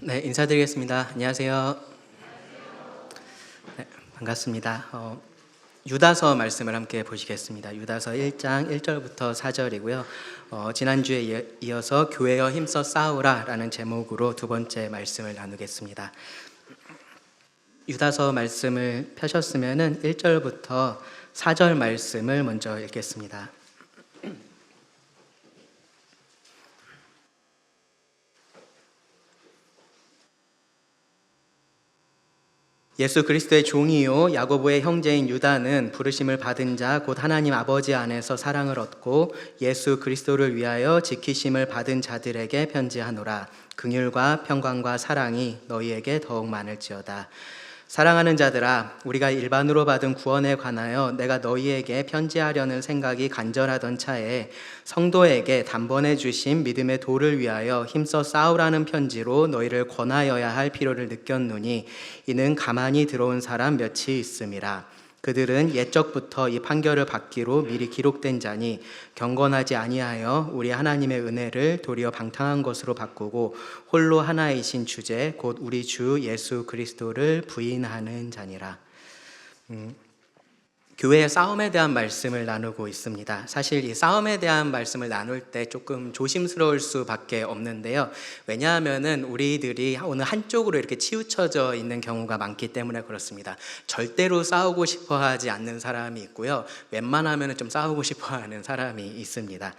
네, 인사드리겠습니다. 안녕하세요. 네, 반갑습니다. 유다서 말씀을 함께 보시겠습니다. 유다서 1장 1절부터 4절이고요. 지난주에 이어서 교회여 힘써 싸우라 라는 제목으로 두 번째 말씀을 나누겠습니다. 유다서 말씀을 펴셨으면 1절부터 4절 말씀을 먼저 읽겠습니다. 예수 그리스도의 종이요 야고보의 형제인 유다는 부르심을 받은 자 곧 하나님 아버지 안에서 사랑을 얻고 예수 그리스도를 위하여 지키심을 받은 자들에게 편지하노라. 긍휼과 평강과 사랑이 너희에게 더욱 많을지어다. 사랑하는 자들아, 우리가 일반으로 받은 구원에 관하여 내가 너희에게 편지하려는 생각이 간절하던 차에 성도에게 단번에 주신 믿음의 도를 위하여 힘써 싸우라는 편지로 너희를 권하여야 할 필요를 느꼈노니 이는 가만히 들어온 사람 몇이 있음이라. 그들은 옛적부터 이 판결을 받기로 미리 기록된 자니 경건하지 아니하여 우리 하나님의 은혜를 도리어 방탕한 것으로 바꾸고 홀로 하나이신 주제 곧 우리 주 예수 그리스도를 부인하는 자니라. 교회의 싸움에 대한 말씀을 나누고 있습니다. 사실 이 싸움에 대한 말씀을 나눌 때 조금 조심스러울 수밖에 없는데요. 왜냐하면은 우리들이 어느 한쪽으로 이렇게 치우쳐져 있는 경우가 많기 때문에 그렇습니다. 절대로 싸우고 싶어 하지 않는 사람이 있고요. 웬만하면은 좀 싸우고 싶어 하는 사람이 있습니다.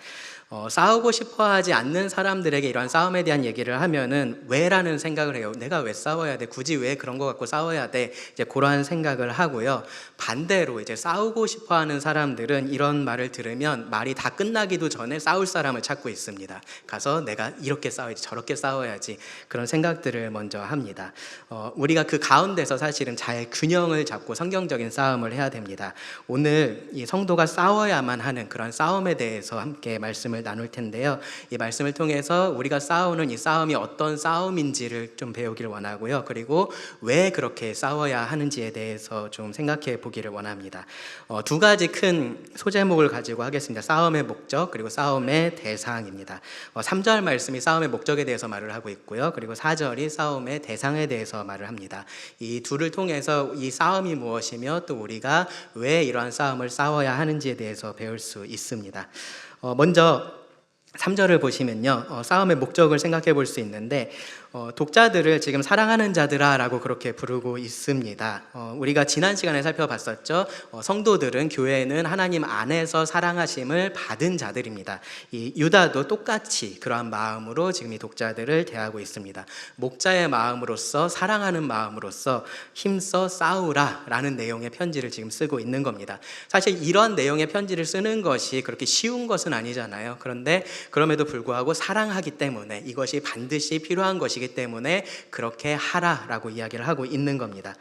싸우고 싶어 하지 않는 사람들에게 이러한 싸움에 대한 얘기를 하면은 왜라는 생각을 해요. 내가 왜 싸워야 돼? 굳이 왜 그런 거 갖고 싸워야 돼? 이제 그러한 생각을 하고요. 반대로 이제 싸우고 싶어 하는 사람들은 이런 말을 들으면 말이 다 끝나기도 전에 싸울 사람을 찾고 있습니다. 가서 내가 이렇게 싸워야지, 저렇게 싸워야지, 그런 생각들을 먼저 합니다. 우리가 그 가운데서 사실은 잘 균형을 잡고 성경적인 싸움을 해야 됩니다. 오늘 이 성도가 싸워야만 하는 그런 싸움에 대해서 함께 말씀을 나눌 텐데요. 이 말씀을 통해서 우리가 싸우는 이 싸움이 어떤 싸움인지를 좀 배우길 원하고요. 그리고 왜 그렇게 싸워야 하는지에 대해서 좀 생각해 보기를 원합니다. 두 가지 큰 소제목을 가지고 하겠습니다. 싸움의 목적 그리고 싸움의 대상입니다. 3절 말씀이 싸움의 목적에 대해서 말을 하고 있고요. 그리고 4절이 싸움의 대상에 대해서 말을 합니다. 이 둘을 통해서 이 싸움이 무엇이며 또 우리가 왜 이러한 싸움을 싸워야 하는지에 대해서 배울 수 있습니다. 먼저 3절을 보시면요, 싸움의 목적을 생각해 볼 수 있는데 독자들을 지금 사랑하는 자들아 라고 그렇게 부르고 있습니다. 우리가 지난 시간에 살펴봤었죠. 성도들은 교회는 하나님 안에서 사랑하심을 받은 자들입니다. 이 유다도 똑같이 그러한 마음으로 지금 이 독자들을 대하고 있습니다. 목자의 마음으로서, 사랑하는 마음으로서 힘써 싸우라 라는 내용의 편지를 지금 쓰고 있는 겁니다. 사실 이런 내용의 편지를 쓰는 것이 그렇게 쉬운 것은 아니잖아요. 그런데 그럼에도 불구하고 사랑하기 때문에 이것이 반드시 필요한 것이기 때문에 그렇게 하라라고 이야기를 하고 있는 겁니다.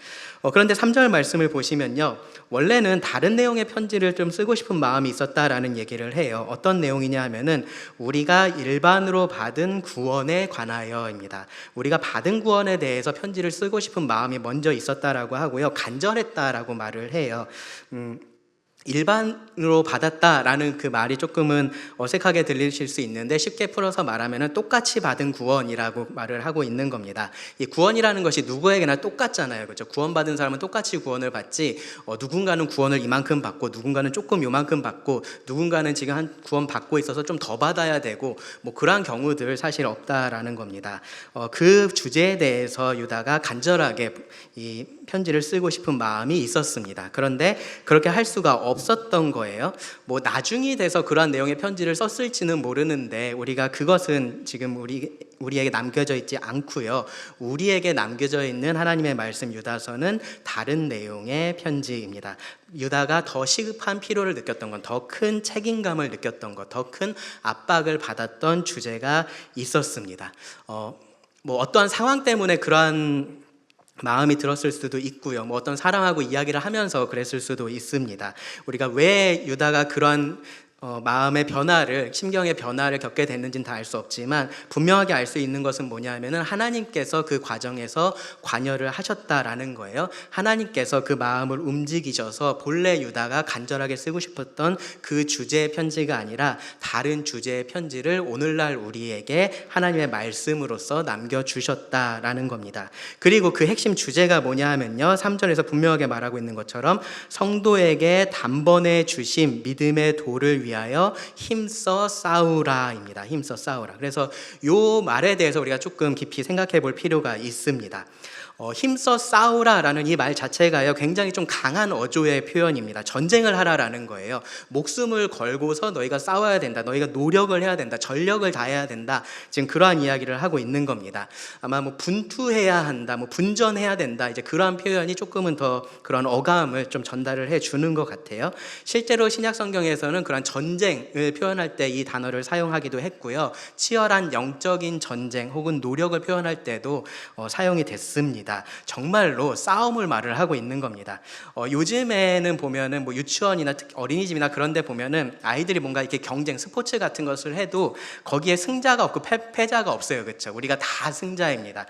그런데 3절 말씀을 보시면요, 원래는 다른 내용의 편지를 좀 쓰고 싶은 마음이 있었다라는 얘기를 해요. 어떤 내용이냐 하면은 우리가 일반으로 받은 구원에 관하여입니다. 우리가 받은 구원에 대해서 편지를 쓰고 싶은 마음이 먼저 있었다라고 하고요, 간절했다라고 말을 해요. 일반으로 받았다라는 그 말이 조금은 어색하게 들리실 수 있는데 쉽게 풀어서 말하면 똑같이 받은 구원이라고 말을 하고 있는 겁니다. 이 구원이라는 것이 누구에게나 똑같잖아요. 그렇죠? 구원받은 사람은 똑같이 구원을 받지, 누군가는 구원을 이만큼 받고 누군가는 조금 요만큼 받고 누군가는 지금 한 구원 받고 있어서 좀 더 받아야 되고 뭐 그러한 경우들 사실 없다라는 겁니다. 그 주제에 대해서 유다가 간절하게 이 편지를 쓰고 싶은 마음이 있었습니다. 그런데 그렇게 할 수가 없었던 거예요. 뭐 나중이 돼서 그러한 내용의 편지를 썼을지는 모르는데 우리가 그것은 지금 우리에게 남겨져 있지 않고요. 우리에게 남겨져 있는 하나님의 말씀 유다서는 다른 내용의 편지입니다. 유다가 더 시급한 필요를 느꼈던 건, 더 큰 책임감을 느꼈던 것, 더 큰 압박을 받았던 주제가 있었습니다. 뭐 어떠한 상황 때문에 그러한 마음이 들었을 수도 있고요. 뭐 어떤 사람하고 이야기를 하면서 그랬을 수도 있습니다. 우리가 왜 유다가 그러한 마음의 변화를, 심경의 변화를 겪게 됐는지는 다 알 수 없지만 분명하게 알 수 있는 것은 뭐냐면은 하나님께서 그 과정에서 관여를 하셨다라는 거예요. 하나님께서 그 마음을 움직이셔서 본래 유다가 간절하게 쓰고 싶었던 그 주제의 편지가 아니라 다른 주제의 편지를 오늘날 우리에게 하나님의 말씀으로서 남겨주셨다라는 겁니다. 그리고 그 핵심 주제가 뭐냐 하면요, 3절에서 분명하게 말하고 있는 것처럼 성도에게 단번에 주신 믿음의 도를 위하여 힘써 싸우라입니다. 힘써 싸우라. 그래서 이 말에 대해서 우리가 조금 깊이 생각해 볼 필요가 있습니다. 힘써 싸우라라는 이 말 자체가요, 굉장히 좀 강한 어조의 표현입니다. 전쟁을 하라라는 거예요. 목숨을 걸고서 너희가 싸워야 된다, 너희가 노력을 해야 된다, 전력을 다해야 된다, 지금 그러한 이야기를 하고 있는 겁니다. 아마 뭐 분투해야 한다, 뭐 분전해야 된다, 이제 그러한 표현이 조금은 더 그런 어감을 좀 전달을 해 주는 것 같아요. 실제로 신약 성경에서는 그런 전쟁을 표현할 때 이 단어를 사용하기도 했고요, 치열한 영적인 전쟁 혹은 노력을 표현할 때도 사용이 됐습니다. 정말로 싸움을 말을 하고 있는 겁니다. 요즘에는 보면은 뭐 유치원이나 어린이집이나 그런 데 보면은 아이들이 뭔가 이렇게 경쟁, 스포츠 같은 것을 해도 거기에 승자가 없고 패자가 없어요. 그렇죠? 우리가 다 승자입니다.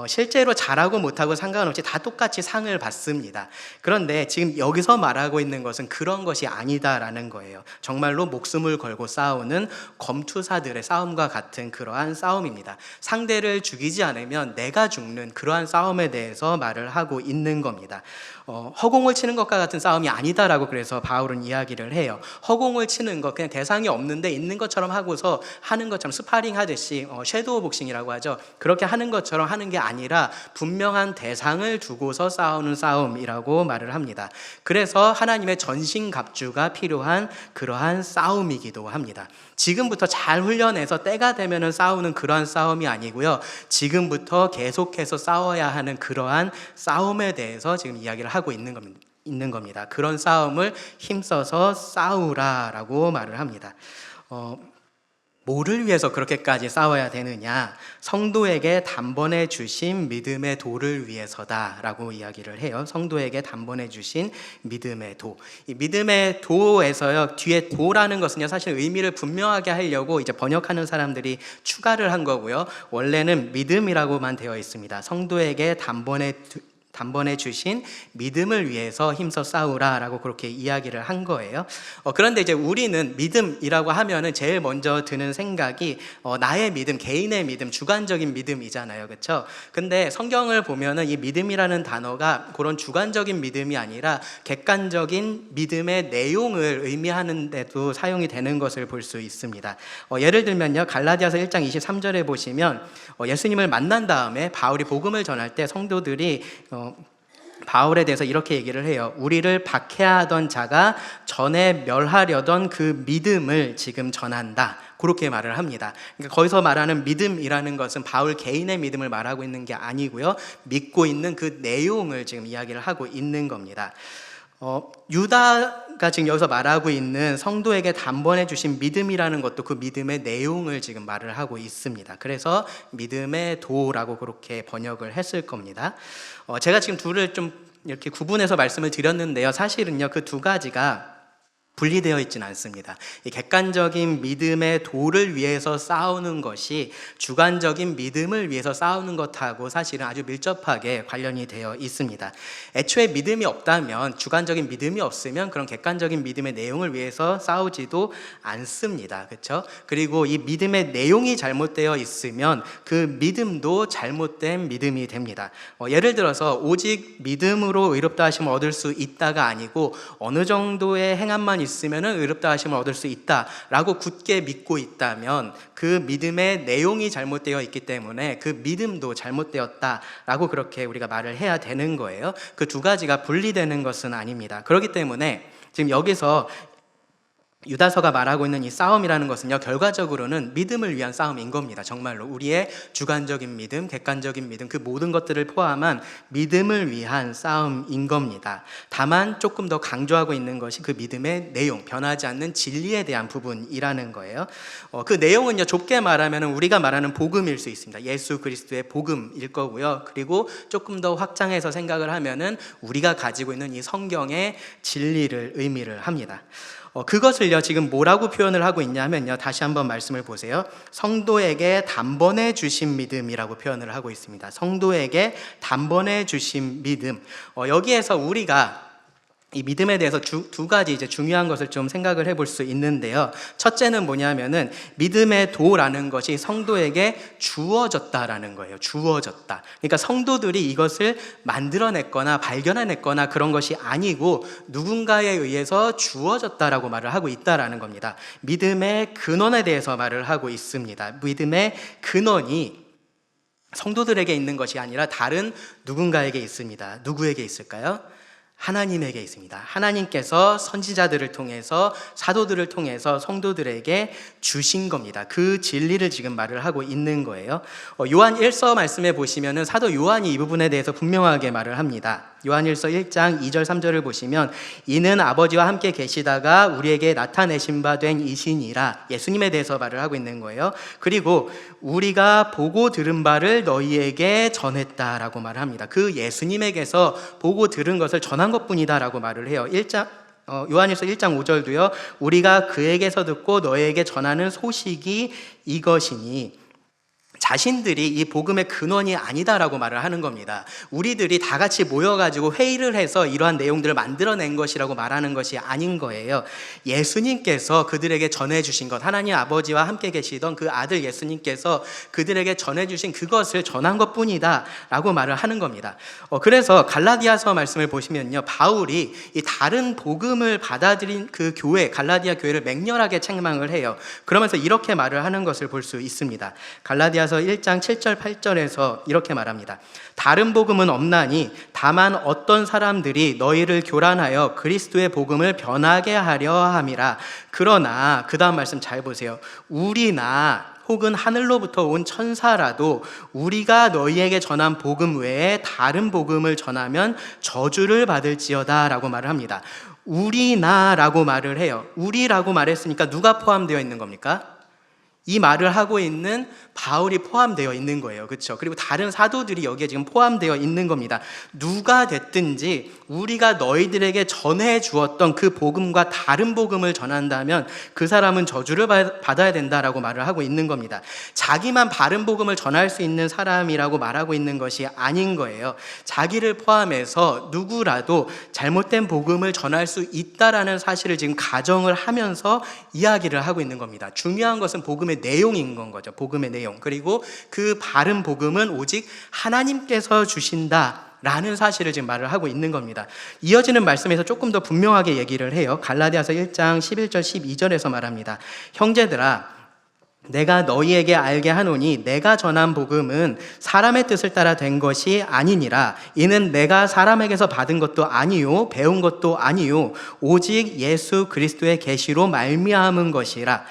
실제로 잘하고 못하고 상관없이 다 똑같이 상을 받습니다. 그런데 지금 여기서 말하고 있는 것은 그런 것이 아니다라는 거예요. 정말로 목숨을 걸고 싸우는 검투사들의 싸움과 같은 그러한 싸움입니다. 상대를 죽이지 않으면 내가 죽는 그러한 싸움에 대해서 말을 하고 있는 겁니다. 허공을 치는 것과 같은 싸움이 아니다라고 그래서 바울은 이야기를 해요. 허공을 치는 것, 그냥 대상이 없는데 있는 것처럼 하고서 하는 것처럼 스파링 하듯이 섀도우 복싱이라고 하죠. 그렇게 하는 것처럼 하는 게 아니라 분명한 대상을 두고서 싸우는 싸움이라고 말을 합니다. 그래서 하나님의 전신갑주가 필요한 그러한 싸움이기도 합니다. 지금부터 잘 훈련해서 때가 되면은 싸우는 그러한 싸움이 아니고요, 지금부터 계속해서 싸워야 하는 그러한 싸움에 대해서 지금 이야기를 하고 있는 겁니다. 그런 싸움을 힘써서 싸우라라고 말을 합니다. 뭐를 위해서 그렇게까지 싸워야 되느냐? 성도에게 단번에 주신 믿음의 도를 위해서다라고 이야기를 해요. 성도에게 단번에 주신 믿음의 도. 이 믿음의 도에서요, 뒤에 도라는 것은요, 사실 의미를 분명하게 하려고 이제 번역하는 사람들이 추가를 한 거고요, 원래는 믿음이라고만 되어 있습니다. 성도에게 단번에 주신 믿음을 위해서 힘써 싸우라라고 그렇게 이야기를 한 거예요. 그런데 이제 우리는 믿음이라고 하면은 제일 먼저 드는 생각이 나의 믿음, 개인의 믿음, 주관적인 믿음이잖아요, 그렇죠? 근데 성경을 보면은 이 믿음이라는 단어가 그런 주관적인 믿음이 아니라 객관적인 믿음의 내용을 의미하는데도 사용이 되는 것을 볼 수 있습니다. 예를 들면요, 갈라디아서 1장 23절에 보시면 예수님을 만난 다음에 바울이 복음을 전할 때 성도들이 바울에 대해서 이렇게 얘기를 해요. 우리를 박해하던 자가 전에 멸하려던 그 믿음을 지금 전한다, 그렇게 말을 합니다. 그러니까 거기서 말하는 믿음이라는 것은 바울 개인의 믿음을 말하고 있는 게 아니고요, 믿고 있는 그 내용을 지금 이야기를 하고 있는 겁니다. 유다가 지금 여기서 말하고 있는 성도에게 단번에 주신 믿음이라는 것도 그 믿음의 내용을 지금 말을 하고 있습니다. 그래서 믿음의 도라고 그렇게 번역을 했을 겁니다. 제가 지금 둘을 좀 이렇게 구분해서 말씀을 드렸는데요, 사실은요, 그 두 가지가 분리되어 있지는 않습니다. 이 객관적인 믿음의 도를 위해서 싸우는 것이 주관적인 믿음을 위해서 싸우는 것하고 사실은 아주 밀접하게 관련이 되어 있습니다. 애초에 믿음이 없다면, 주관적인 믿음이 없으면 그런 객관적인 믿음의 내용을 위해서 싸우지도 않습니다. 그렇죠? 그리고 이 믿음의 내용이 잘못되어 있으면 그 믿음도 잘못된 믿음이 됩니다. 예를 들어서 오직 믿음으로 의롭다 하심을 얻을 수 있다가 아니고 어느 정도의 행함만 있으면 의롭다 하심을 얻을 수 있다라고 굳게 믿고 있다면 그 믿음의 내용이 잘못되어 있기 때문에 그 믿음도 잘못되었다라고 그렇게 우리가 말을 해야 되는 거예요. 그 두 가지가 분리되는 것은 아닙니다. 그렇기 때문에 지금 여기서 유다서가 말하고 있는 이 싸움이라는 것은요, 결과적으로는 믿음을 위한 싸움인 겁니다. 정말로 우리의 주관적인 믿음, 객관적인 믿음, 그 모든 것들을 포함한 믿음을 위한 싸움인 겁니다. 다만 조금 더 강조하고 있는 것이 그 믿음의 내용, 변하지 않는 진리에 대한 부분이라는 거예요. 그 내용은요, 좁게 말하면 우리가 말하는 복음일 수 있습니다. 예수 그리스도의 복음일 거고요. 그리고 조금 더 확장해서 생각을 하면은 우리가 가지고 있는 이 성경의 진리를 의미를 합니다. 그것을요 지금 뭐라고 표현을 하고 있냐면요, 다시 한번 말씀을 보세요. 성도에게 단번에 주신 믿음이라고 표현을 하고 있습니다. 성도에게 단번에 주신 믿음. 여기에서 우리가 이 믿음에 대해서 두 가지 이제 중요한 것을 좀 생각을 해볼 수 있는데요. 첫째는 뭐냐면은 믿음의 도라는 것이 성도에게 주어졌다라는 거예요. 주어졌다. 그러니까 성도들이 이것을 만들어냈거나 발견해냈거나 그런 것이 아니고 누군가에 의해서 주어졌다라고 말을 하고 있다라는 겁니다. 믿음의 근원에 대해서 말을 하고 있습니다. 믿음의 근원이 성도들에게 있는 것이 아니라 다른 누군가에게 있습니다. 누구에게 있을까요? 하나님에게 있습니다. 하나님께서 선지자들을 통해서 사도들을 통해서 성도들에게 주신 겁니다. 그 진리를 지금 말을 하고 있는 거예요. 요한 1서 말씀에 보시면은 사도 요한이 이 부분에 대해서 분명하게 말을 합니다. 요한 1서 1장 2절 3절을 보시면 이는 아버지와 함께 계시다가 우리에게 나타내신 바 된 이시니라, 예수님에 대해서 말을 하고 있는 거예요. 그리고 우리가 보고 들은 바를 너희에게 전했다라고 말을 합니다. 그 예수님에게서 보고 들은 것을 전한 것뿐이다라고 말을 해요. 요한일서 1장 5절도요. 우리가 그에게서 듣고 너희에게 전하는 소식이 이것이니, 자신들이 이 복음의 근원이 아니다라고 말을 하는 겁니다. 우리들이 다 같이 모여가지고 회의를 해서 이러한 내용들을 만들어낸 것이라고 말하는 것이 아닌 거예요. 예수님께서 그들에게 전해주신 것, 하나님 아버지와 함께 계시던 그 아들 예수님께서 그들에게 전해주신 그것을 전한 것뿐이다 라고 말을 하는 겁니다. 그래서 갈라디아서 말씀을 보시면요, 바울이 이 다른 복음을 받아들인 그 교회, 갈라디아 교회를 맹렬하게 책망을 해요. 그러면서 이렇게 말을 하는 것을 볼 수 있습니다. 갈라디아서 1장 7절 8절에서 이렇게 말합니다. 다른 복음은 없나니 다만 어떤 사람들이 너희를 교란하여 그리스도의 복음을 변하게 하려 함이라. 그러나 그 다음 말씀 잘 보세요. 우리나 혹은 하늘로부터 온 천사라도 우리가 너희에게 전한 복음 외에 다른 복음을 전하면 저주를 받을지어다 라고 말을 합니다. 우리나라고 말을 해요. 우리라고 말했으니까 누가 포함되어 있는 겁니까? 이 말을 하고 있는 바울이 포함되어 있는 거예요. 그렇죠? 그리고 다른 사도들이 여기에 지금 포함되어 있는 겁니다. 누가 됐든지 우리가 너희들에게 전해 주었던 그 복음과 다른 복음을 전한다면 그 사람은 저주를 받아야 된다라고 말을 하고 있는 겁니다. 자기만 바른 복음을 전할 수 있는 사람이라고 말하고 있는 것이 아닌 거예요. 자기를 포함해서 누구라도 잘못된 복음을 전할 수 있다라는 사실을 지금 가정을 하면서 이야기를 하고 있는 겁니다. 중요한 것은 복음의 내용인 건 거죠. 복음의 내용. 그리고 그 바른 복음은 오직 하나님께서 주신다 라는 사실을 지금 말을 하고 있는 겁니다. 이어지는 말씀에서 조금 더 분명하게 얘기를 해요. 갈라디아서 1장 11절 12절에서 말합니다. 형제들아, 내가 너희에게 알게 하노니 내가 전한 복음은 사람의 뜻을 따라 된 것이 아니니라. 이는 내가 사람에게서 받은 것도 아니요 배운 것도 아니요 오직 예수 그리스도의 계시로 말미암은 것이라.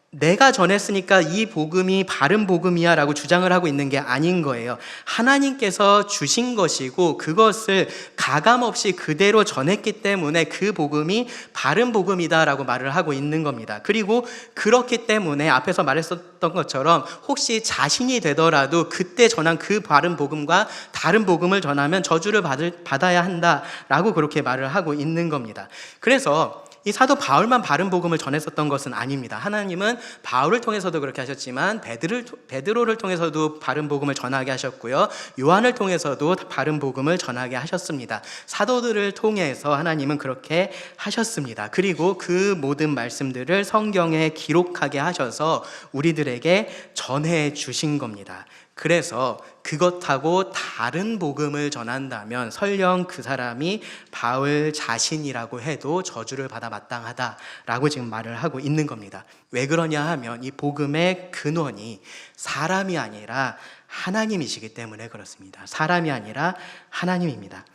내가 전했으니까 이 복음이 바른 복음이야 라고 주장을 하고 있는 게 아닌 거예요. 하나님께서 주신 것이고 그것을 가감없이 그대로 전했기 때문에 그 복음이 바른 복음이다 라고 말을 하고 있는 겁니다. 그리고 그렇기 때문에 앞에서 말했었던 것처럼 혹시 자신이 되더라도 그때 전한 그 바른 복음과 다른 복음을 전하면 저주를 받아야 한다 라고 그렇게 말을 하고 있는 겁니다. 그래서 이 사도 바울만 바른 복음을 전했었던 것은 아닙니다. 하나님은 바울을 통해서도 그렇게 하셨지만 베드로를 통해서도 바른 복음을 전하게 하셨고요. 요한을 통해서도 바른 복음을 전하게 하셨습니다. 사도들을 통해서 하나님은 그렇게 하셨습니다. 그리고 그 모든 말씀들을 성경에 기록하게 하셔서 우리들에게 전해 주신 겁니다. 그래서 그것하고 다른 복음을 전한다면 설령 그 사람이 바울 자신이라고 해도 저주를 받아 마땅하다라고 지금 말을 하고 있는 겁니다. 왜 그러냐 하면 이 복음의 근원이 사람이 아니라 하나님이시기 때문에 그렇습니다. 사람이 아니라 하나님입니다.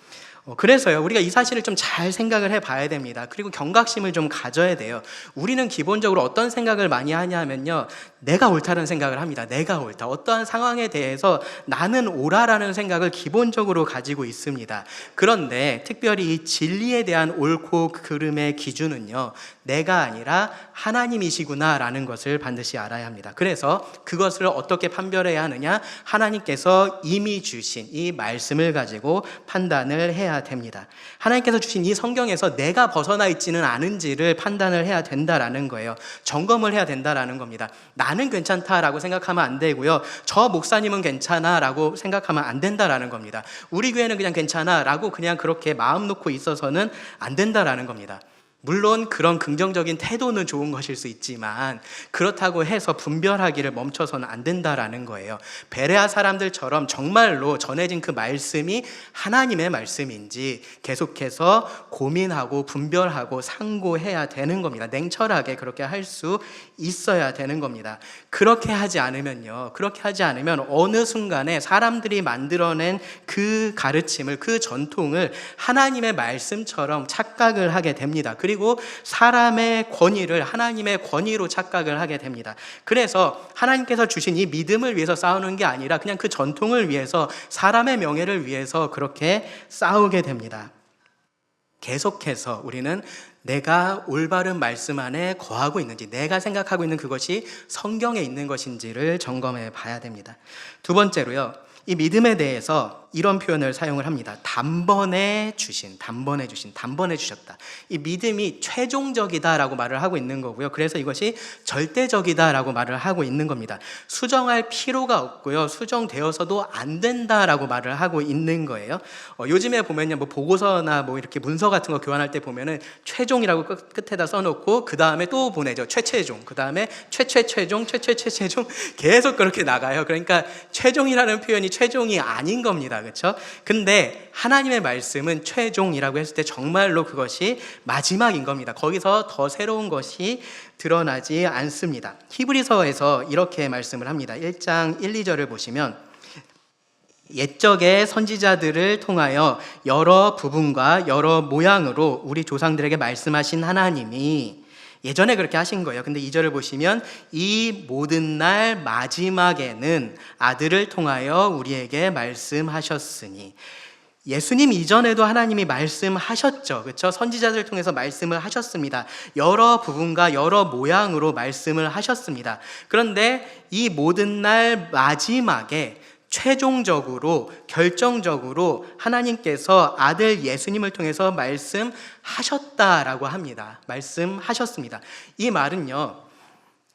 그래서요, 우리가 이 사실을 좀 잘 생각을 해봐야 됩니다. 그리고 경각심을 좀 가져야 돼요. 우리는 기본적으로 어떤 생각을 많이 하냐면요, 내가 옳다는 생각을 합니다. 내가 옳다. 어떠한 상황에 대해서 나는 옳아라는 생각을 기본적으로 가지고 있습니다. 그런데 특별히 이 진리에 대한 옳고 그름의 기준은요, 내가 아니라 하나님이시구나라는 것을 반드시 알아야 합니다. 그래서 그것을 어떻게 판별해야 하느냐? 하나님께서 이미 주신 이 말씀을 가지고 판단을 해야 해야 됩니다. 하나님께서 주신 이 성경에서 내가 벗어나 있지는 않은지를 판단을 해야 된다라는 거예요. 점검을 해야 된다라는 겁니다. 나는 괜찮다라고 생각하면 안 되고요. 저 목사님은 괜찮아라고 생각하면 안 된다라는 겁니다. 우리 교회는 그냥 괜찮아라고 그냥 그렇게 마음 놓고 있어서는 안 된다라는 겁니다. 물론 그런 긍정적인 태도는 좋은 것일 수 있지만 그렇다고 해서 분별하기를 멈춰서는 안 된다라는 거예요. 베레아 사람들처럼 정말로 전해진 그 말씀이 하나님의 말씀인지 계속해서 고민하고 분별하고 상고해야 되는 겁니다. 냉철하게 그렇게 할 수 있어야 되는 겁니다. 그렇게 하지 않으면요, 그렇게 하지 않으면 어느 순간에 사람들이 만들어낸 그 가르침을, 그 전통을 하나님의 말씀처럼 착각을 하게 됩니다. 그리고 사람의 권위를 하나님의 권위로 착각을 하게 됩니다. 그래서 하나님께서 주신 이 믿음을 위해서 싸우는 게 아니라 그냥 그 전통을 위해서, 사람의 명예를 위해서 그렇게 싸우게 됩니다. 계속해서 우리는 내가 올바른 말씀 안에 거하고 있는지, 내가 생각하고 있는 그것이 성경에 있는 것인지를 점검해 봐야 됩니다. 두 번째로요, 이 믿음에 대해서 이런 표현을 사용을 합니다. 단번에 주셨다. 이 믿음이 최종적이다라고 말을 하고 있는 거고요. 그래서 이것이 절대적이다라고 말을 하고 있는 겁니다. 수정할 필요가 없고요. 수정되어서도 안 된다라고 말을 하고 있는 거예요. 요즘에 보면요, 뭐 보고서나 뭐 이렇게 문서 같은 거 교환할 때 보면은 최종이라고 끝에다 써놓고 그 다음에 또 보내죠. 최최종, 그 다음에 최최최종 계속 그렇게 나가요. 그러니까 최종이라는 표현이 최종이 아닌 겁니다. 그렇죠? 근데 하나님의 말씀은 최종이라고 했을 때 정말로 그것이 마지막인 겁니다. 거기서 더 새로운 것이 드러나지 않습니다. 히브리서에서 이렇게 말씀을 합니다. 1장 1, 2절을 보시면 옛적의 선지자들을 통하여 여러 부분과 여러 모양으로 우리 조상들에게 말씀하신 하나님이 예전에 그렇게 하신 거예요. 근데 2절을 보시면 이 모든 날 마지막에는 아들을 통하여 우리에게 말씀하셨으니, 예수님 이전에도 하나님이 말씀하셨죠. 그렇죠? 선지자들을 통해서 말씀을 하셨습니다. 여러 부분과 여러 모양으로 말씀을 하셨습니다. 그런데 이 모든 날 마지막에 최종적으로, 결정적으로 하나님께서 아들 예수님을 통해서 말씀하셨다라고 합니다. 말씀하셨습니다. 이 말은요,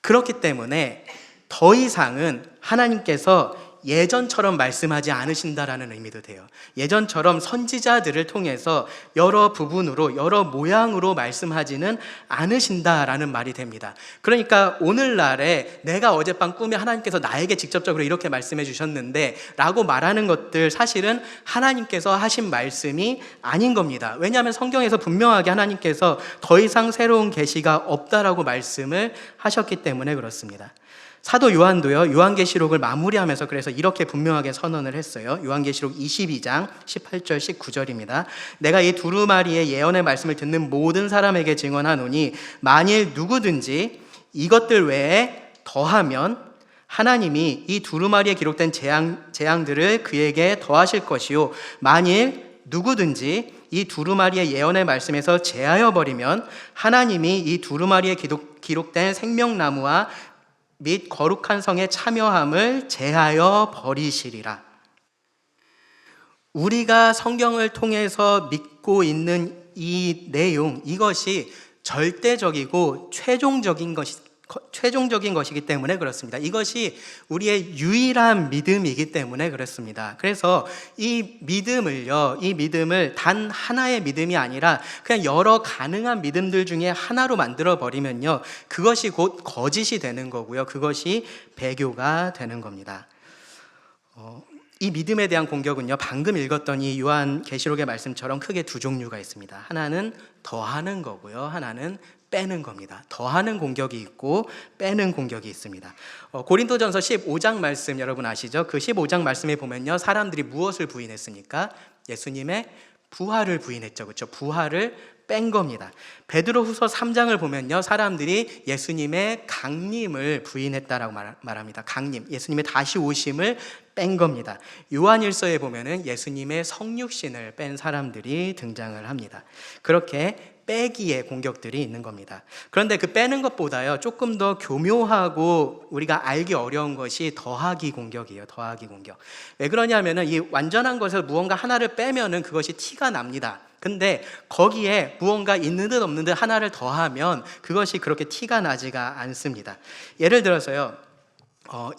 그렇기 때문에 더 이상은 하나님께서 예전처럼 말씀하지 않으신다라는 의미도 돼요. 예전처럼 선지자들을 통해서 여러 부분으로, 여러 모양으로 말씀하지는 않으신다라는 말이 됩니다. 그러니까 오늘날에 내가 어젯밤 꿈에 하나님께서 나에게 직접적으로 이렇게 말씀해 주셨는데 라고 말하는 것들, 사실은 하나님께서 하신 말씀이 아닌 겁니다. 왜냐하면 성경에서 분명하게 하나님께서 더 이상 새로운 계시가 없다라고 말씀을 하셨기 때문에 그렇습니다. 사도 요한도요, 요한계시록을 마무리하면서 그래서 이렇게 분명하게 선언을 했어요. 요한계시록 22장 18절 19절입니다. 내가 이 두루마리의 예언의 말씀을 듣는 모든 사람에게 증언하노니 만일 누구든지 이것들 외에 더하면 하나님이 이 두루마리에 기록된 재앙들을 그에게 더하실 것이요, 만일 누구든지 이 두루마리의 예언의 말씀에서 제하여 버리면 하나님이 이 두루마리에 기록된 생명나무와 및 거룩한 성에 참여함을 제하여 버리시리라. 우리가 성경을 통해서 믿고 있는 이 내용, 이것이 절대적이고 최종적인 것이기 때문에 그렇습니다. 이것이 우리의 유일한 믿음이기 때문에 그렇습니다. 그래서 이 믿음을 단 하나의 믿음이 아니라 그냥 여러 가능한 믿음들 중에 하나로 만들어 버리면요, 그것이 곧 거짓이 되는 거고요, 그것이 배교가 되는 겁니다. 이 믿음에 대한 공격은요, 방금 읽었던 이 요한계시록의 말씀처럼 크게 두 종류가 있습니다. 하나는 더하는 거고요, 하나는 빼는 겁니다. 더하는 공격이 있고 빼는 공격이 있습니다. 고린도전서 15장 말씀 여러분 아시죠? 그 15장 말씀에 보면요, 사람들이 무엇을 부인했습니까? 예수님의 부활을 부인했죠. 그렇죠? 부활을 뺀 겁니다. 베드로후서 3장을 보면요, 사람들이 예수님의 강림을 부인했다라고 말합니다. 강림, 예수님의 다시 오심을 뺀 겁니다. 요한일서에 보면은 예수님의 성육신을 뺀 사람들이 등장을 합니다. 그렇게 빼기의 공격들이 있는 겁니다. 그런데 그 빼는 것보다요, 조금 더 교묘하고 우리가 알기 어려운 것이 더하기 공격이에요. 더하기 공격. 왜 그러냐면은 이 완전한 것을 무언가 하나를 빼면은 그것이 티가 납니다. 근데 거기에 무언가 있는 듯 없는 듯 하나를 더하면 그것이 그렇게 티가 나지가 않습니다. 예를 들어서요,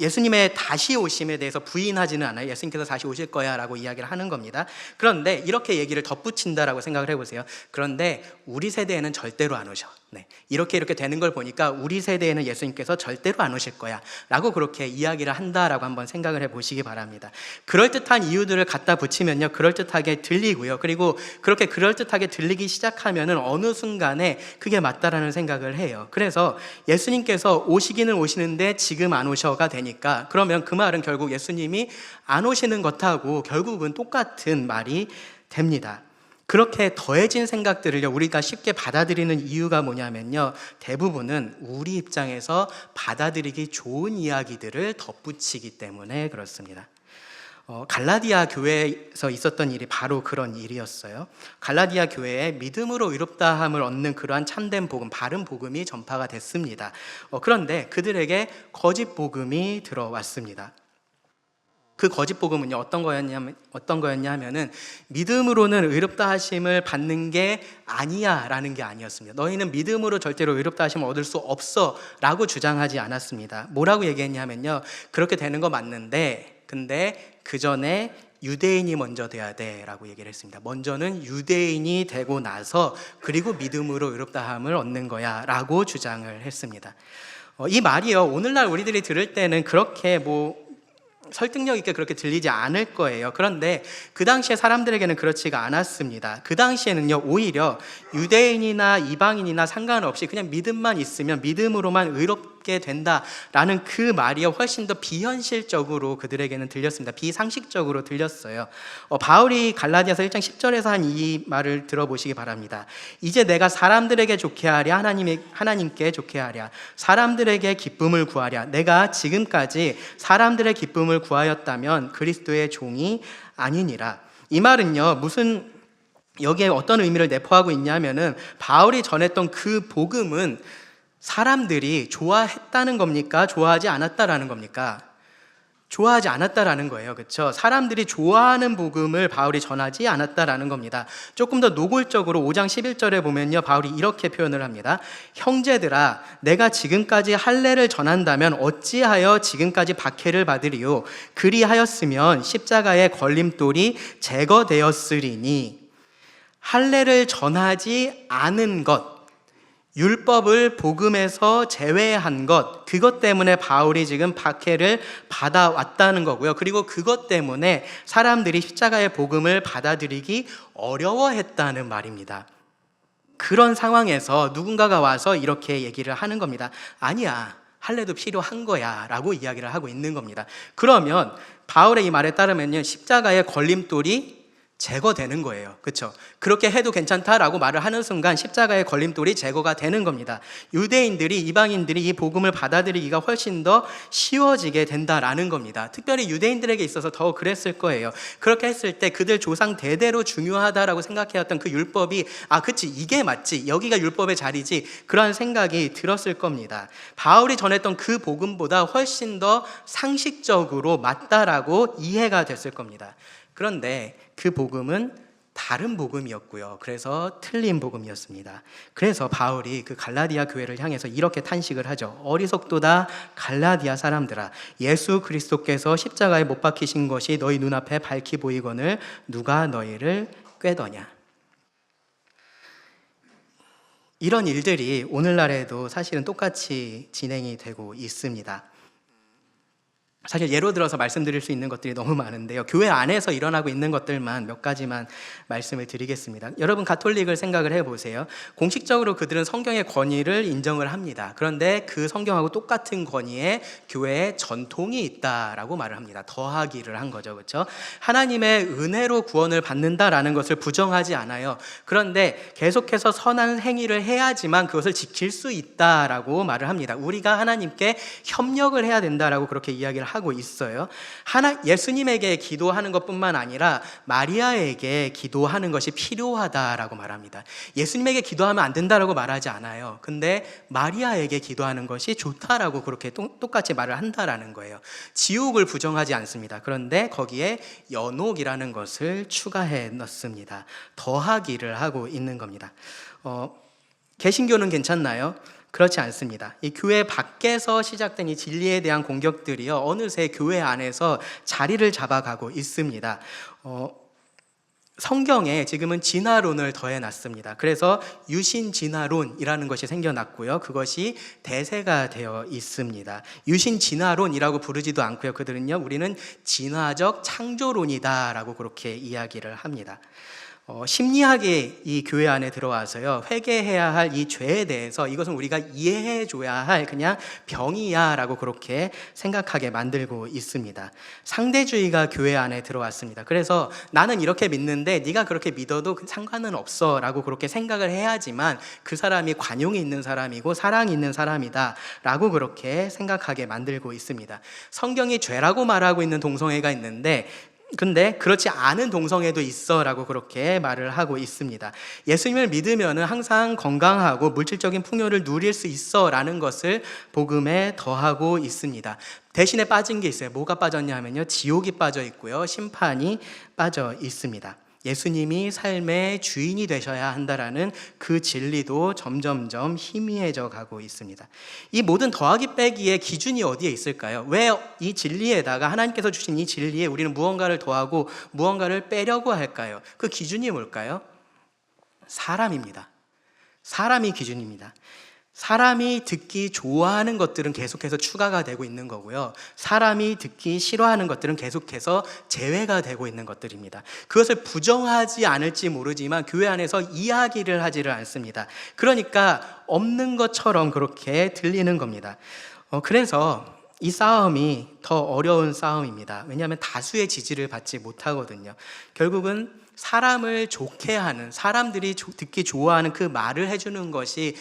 예수님의 다시 오심에 대해서 부인하지는 않아요. 예수님께서 다시 오실 거야 라고 이야기를 하는 겁니다. 그런데 이렇게 얘기를 덧붙인다라고 생각을 해보세요. 그런데 우리 세대에는 절대로 안 오셔. 네. 이렇게 되는 걸 보니까 우리 세대에는 예수님께서 절대로 안 오실 거야 라고 그렇게 이야기를 한다라고 한번 생각을 해보시기 바랍니다. 그럴듯한 이유들을 갖다 붙이면요, 그럴듯하게 들리고요. 그리고 그렇게 그럴듯하게 들리기 시작하면은 어느 순간에 그게 맞다라는 생각을 해요. 그래서 예수님께서 오시기는 오시는데 지금 안 오셔가 되니까, 그러면 그 말은 결국 예수님이 안 오시는 것하고 결국은 똑같은 말이 됩니다. 그렇게 더해진 생각들을요, 우리가 쉽게 받아들이는 이유가 뭐냐면요, 대부분은 우리 입장에서 받아들이기 좋은 이야기들을 덧붙이기 때문에 그렇습니다. 갈라디아 교회에서 있었던 일이 바로 그런 일이었어요. 갈라디아 교회에 믿음으로 의롭다함을 얻는 그러한 참된 복음, 바른 복음이 전파가 됐습니다. 그런데 그들에게 거짓 복음이 들어왔습니다. 그 거짓 복음은요, 어떤 거였냐 하면은 믿음으로는 의롭다 하심을 받는 게 아니야 라는 게 아니었습니다. 너희는 믿음으로 절대로 의롭다 하심을 얻을 수 없어 라고 주장하지 않았습니다. 뭐라고 얘기했냐면요, 그렇게 되는 거 맞는데 근데 그 전에 유대인이 먼저 돼야 돼 라고 얘기를 했습니다. 먼저는 유대인이 되고 나서 그리고 믿음으로 의롭다함을 얻는 거야 라고 주장을 했습니다. 이 말이요, 오늘날 우리들이 들을 때는 그렇게 설득력 있게 그렇게 들리지 않을 거예요. 그런데 그 당시에 사람들에게는 그렇지가 않았습니다. 그 당시에는요, 오히려 유대인이나 이방인이나 상관없이 그냥 믿음만 있으면 믿음으로만 의롭게 된다라는 그 말이 훨씬 더 비현실적으로 그들에게는 들렸습니다. 비상식적으로 들렸어요. 바울이 갈라디아서 1장 10절에서 한 이 말을 들어보시기 바랍니다. 이제 내가 사람들에게 좋게 하랴, 하나님께 좋게 하랴, 사람들에게 기쁨을 구하랴. 내가 지금까지 사람들의 기쁨을 구하였다면 그리스도의 종이 아니니라. 이 말은요, 여기에 어떤 의미를 내포하고 있냐면은, 바울이 전했던 그 복음은 사람들이 좋아했다는 겁니까? 좋아하지 않았다라는 겁니까? 좋아하지 않았다라는 거예요. 그렇죠? 사람들이 좋아하는 복음을 바울이 전하지 않았다라는 겁니다. 조금 더 노골적으로 5장 11절에 보면요, 바울이 이렇게 표현을 합니다. 형제들아, 내가 지금까지 할례를 전한다면 어찌하여 지금까지 박해를 받으리요? 그리하였으면 십자가의 걸림돌이 제거되었으리니. 할례를 전하지 않은 것, 율법을 복음에서 제외한 것, 그것 때문에 바울이 지금 박해를 받아왔다는 거고요. 그리고 그것 때문에 사람들이 십자가의 복음을 받아들이기 어려워했다는 말입니다. 그런 상황에서 누군가가 와서 이렇게 얘기를 하는 겁니다. 아니야, 할례도 필요한 거야 라고 이야기를 하고 있는 겁니다. 그러면 바울의 이 말에 따르면요, 십자가의 걸림돌이 제거되는 거예요. 그렇죠? 그렇게 해도 괜찮다라고 말을 하는 순간 십자가의 걸림돌이 제거가 되는 겁니다. 유대인들이, 이방인들이 이 복음을 받아들이기가 훨씬 더 쉬워지게 된다라는 겁니다. 특별히 유대인들에게 있어서 더 그랬을 거예요. 그렇게 했을 때 그들 조상 대대로 중요하다라고 생각해왔던 그 율법이, 그치, 이게 맞지, 여기가 율법의 자리지, 그런 생각이 들었을 겁니다. 바울이 전했던 그 복음보다 훨씬 더 상식적으로 맞다라고 이해가 됐을 겁니다. 그런데 그 복음은 다른 복음이었고요. 그래서 틀린 복음이었습니다. 그래서 바울이 그 갈라디아 교회를 향해서 이렇게 탄식을 하죠. 어리석도다 갈라디아 사람들아, 예수 그리스도께서 십자가에 못 박히신 것이 너희 눈앞에 밝히 보이거늘 누가 너희를 꾀더냐. 이런 일들이 오늘날에도 사실은 똑같이 진행이 되고 있습니다. 사실 예로 들어서 말씀드릴 수 있는 것들이 너무 많은데요, 교회 안에서 일어나고 있는 것들만 몇 가지만 말씀을 드리겠습니다. 여러분, 가톨릭을 생각을 해보세요. 공식적으로 그들은 성경의 권위를 인정을 합니다. 그런데 그 성경하고 똑같은 권위에 교회에 전통이 있다라고 말을 합니다. 더하기를 한 거죠. 그렇죠? 하나님의 은혜로 구원을 받는다라는 것을 부정하지 않아요. 그런데 계속해서 선한 행위를 해야지만 그것을 지킬 수 있다라고 말을 합니다. 우리가 하나님께 협력을 해야 된다라고 그렇게 이야기를 하고 하고 있어요. 예수님에게 기도하는 것뿐만 아니라 마리아에게 기도하는 것이 필요하다라고 말합니다. 예수님에게 기도하면 안 된다라고 말하지 않아요. 근데 마리아에게 기도하는 것이 좋다라고 그렇게 똑같이 말을 한다라는 거예요. 지옥을 부정하지 않습니다. 그런데 거기에 연옥이라는 것을 추가해 넣습니다. 더하기를 하고 있는 겁니다. 개신교는 괜찮나요? 그렇지 않습니다. 이 교회 밖에서 시작된 이 진리에 대한 공격들이요, 어느새 교회 안에서 자리를 잡아가고 있습니다. 성경에 지금은 진화론을 더해놨습니다. 그래서 유신진화론이라는 것이 생겨났고요, 그것이 대세가 되어 있습니다. 유신진화론이라고 부르지도 않고요, 그들은요, 우리는 진화적 창조론이다라고 그렇게 이야기를 합니다. 심리학이 이 교회 안에 들어와서요, 회개해야 할 이 죄에 대해서 이것은 우리가 이해해 줘야 할 그냥 병이야 라고 그렇게 생각하게 만들고 있습니다. 상대주의가 교회 안에 들어왔습니다. 그래서 나는 이렇게 믿는데 네가 그렇게 믿어도 상관은 없어 라고 그렇게 생각을 해야지만 그 사람이 관용이 있는 사람이고 사랑이 있는 사람이다 라고 그렇게 생각하게 만들고 있습니다. 성경이 죄라고 말하고 있는 동성애가 있는데, 근데 그렇지 않은 동성애도 있어 라고 그렇게 말을 하고 있습니다. 예수님을 믿으면 항상 건강하고 물질적인 풍요를 누릴 수 있어 라는 것을 복음에 더하고 있습니다. 대신에 빠진 게 있어요. 뭐가 빠졌냐면요, 지옥이 빠져 있고요, 심판이 빠져 있습니다. 예수님이 삶의 주인이 되셔야 한다라는 그 진리도 점점점 희미해져 가고 있습니다. 이 모든 더하기 빼기의 기준이 어디에 있을까요? 왜 이 진리에다가, 하나님께서 주신 이 진리에 우리는 무언가를 더하고 무언가를 빼려고 할까요? 그 기준이 뭘까요? 사람입니다. 사람이 기준입니다. 사람이 듣기 좋아하는 것들은 계속해서 추가가 되고 있는 거고요, 사람이 듣기 싫어하는 것들은 계속해서 제외가 되고 있는 것들입니다. 그것을 부정하지 않을지 모르지만 교회 안에서 이야기를 하지를 않습니다. 그러니까 없는 것처럼 그렇게 들리는 겁니다. 그래서 이 싸움이 더 어려운 싸움입니다. 왜냐하면 다수의 지지를 받지 못하거든요. 결국은 사람을 좋게 하는, 사람들이 듣기 좋아하는 그 말을 해주는 것이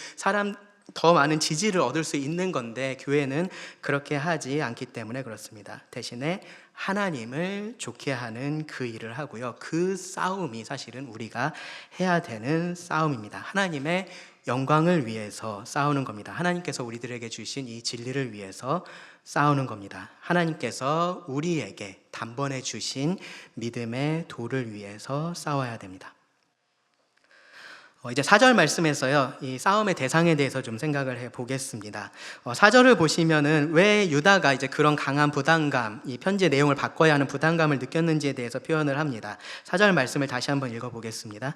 더 많은 지지를 얻을 수 있는 건데, 교회는 그렇게 하지 않기 때문에 그렇습니다. 대신에 하나님을 좋게 하는 그 일을 하고요, 그 싸움이 사실은 우리가 해야 되는 싸움입니다. 하나님의 영광을 위해서 싸우는 겁니다. 하나님께서 우리들에게 주신 이 진리를 위해서 싸우는 겁니다. 하나님께서 우리에게 단번에 주신 믿음의 도를 위해서 싸워야 됩니다. 이제 4절 말씀에서요, 이 싸움의 대상에 대해서 좀 생각을 해 보겠습니다. 4절을 보시면은 왜 유다가 이제 그런 강한 부담감, 이 편지의 내용을 바꿔야 하는 부담감을 느꼈는지에 대해서 표현을 합니다. 4절 말씀을 다시 한번 읽어 보겠습니다.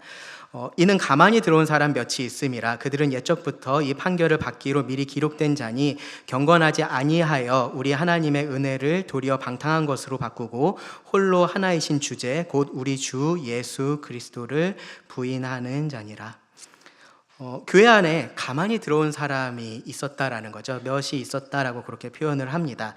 이는 가만히 들어온 사람 몇이 있음이라. 그들은 옛적부터 이 판결을 받기로 미리 기록된 자니 경건하지 아니하여 우리 하나님의 은혜를 도리어 방탕한 것으로 바꾸고 홀로 하나이신 주제 곧 우리 주 예수 그리스도를 부인하는 자니라. 교회 안에 가만히 들어온 사람이 있었다라는 거죠. 몇이 있었다라고 그렇게 표현을 합니다.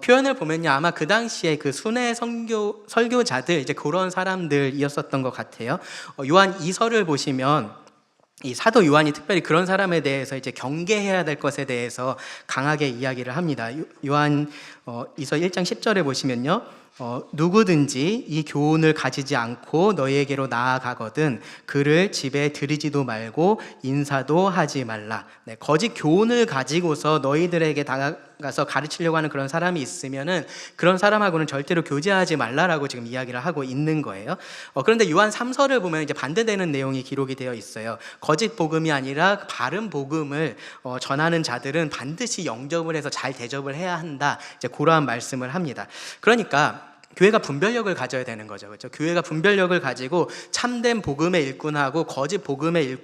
표현을 보면요, 아마 그 당시에 그 순회 설교자들, 이제 그런 사람들이었었던 것 같아요. 요한 2서를 보시면 이 사도 요한이 특별히 그런 사람에 대해서 이제 경계해야 될 것에 대해서 강하게 이야기를 합니다. 요한 2서 1장 10절에 보시면요, 누구든지 이 교훈을 가지지 않고 너희에게로 나아가거든 그를 집에 들이지도 말고 인사도 하지 말라. 네, 거짓 교훈을 가지고서 너희들에게 다가가서 가르치려고 하는 그런 사람이 있으면은 그런 사람하고는 절대로 교제하지 말라라고 지금 이야기를 하고 있는 거예요. 그런데 요한 3서를 보면 이제 반대되는 내용이 기록이 되어 있어요. 거짓 복음이 아니라 바른 복음을 전하는 자들은 반드시 영접을 해서 잘 대접을 해야 한다, 이제 그러한 말씀을 합니다. 그러니까 교회가 분별력을 가져야 되는 거죠. 그렇죠? 교회가 분별력을 가지고 참된 복음의 일꾼하고 거짓 복음의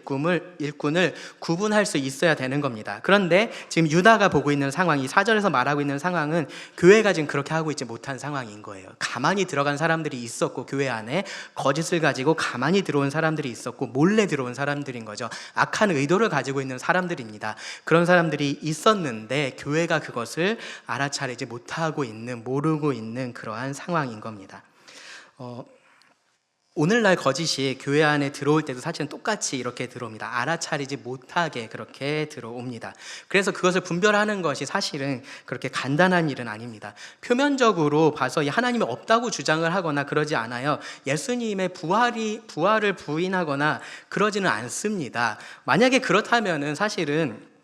일꾼을 구분할 수 있어야 되는 겁니다. 그런데 지금 유다가 보고 있는 상황, 이 4절에서 말하고 있는 상황은 교회가 지금 그렇게 하고 있지 못한 상황인 거예요. 가만히 들어간 사람들이 있었고, 교회 안에 거짓을 가지고 가만히 들어온 사람들이 있었고, 몰래 들어온 사람들인 거죠. 악한 의도를 가지고 있는 사람들입니다. 그런 사람들이 있었는데 교회가 그것을 알아차리지 못하고 있는, 모르고 있는 그러한 상황인 겁니다. 오늘날 거짓이 교회 안에 들어올 때도 사실은 똑같이 이렇게 들어옵니다. 알아차리지 못하게 그렇게 들어옵니다. 그래서 그것을 분별하는 것이 사실은 그렇게 간단한 일은 아닙니다. 표면적으로 봐서 하나님이 없다고 주장을 하거나 그러지 않아요. 예수님의 부활을 부인하거나 그러지는 않습니다. 만약에 그렇다면은 사실은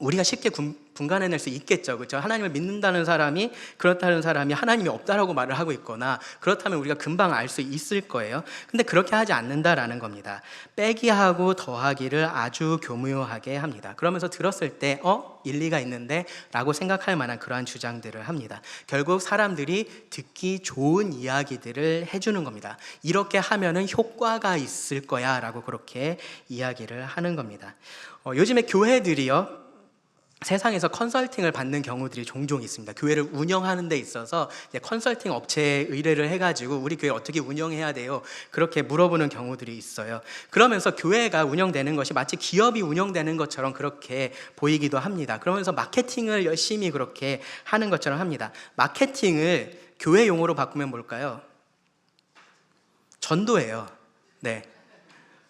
우리가 쉽게 분간해낼 수 있겠죠. 그렇죠? 하나님을 믿는다는 사람이 그렇다는 사람이 하나님이 없다라고 말을 하고 있거나 그렇다면 우리가 금방 알 수 있을 거예요. 근데 그렇게 하지 않는다라는 겁니다. 빼기하고 더하기를 아주 교묘하게 합니다. 그러면서 들었을 때 일리가 있는데 라고 생각할 만한 그러한 주장들을 합니다. 결국 사람들이 듣기 좋은 이야기들을 해주는 겁니다. 이렇게 하면은 효과가 있을 거야 라고 그렇게 이야기를 하는 겁니다. 요즘에 교회들이요, 세상에서 컨설팅을 받는 경우들이 종종 있습니다. 교회를 운영하는 데 있어서 컨설팅 업체에 의뢰를 해가지고 우리 교회 어떻게 운영해야 돼요? 그렇게 물어보는 경우들이 있어요. 그러면서 교회가 운영되는 것이 마치 기업이 운영되는 것처럼 그렇게 보이기도 합니다. 그러면서 마케팅을 열심히 그렇게 하는 것처럼 합니다. 마케팅을 교회 용어로 바꾸면 뭘까요? 전도예요. 네.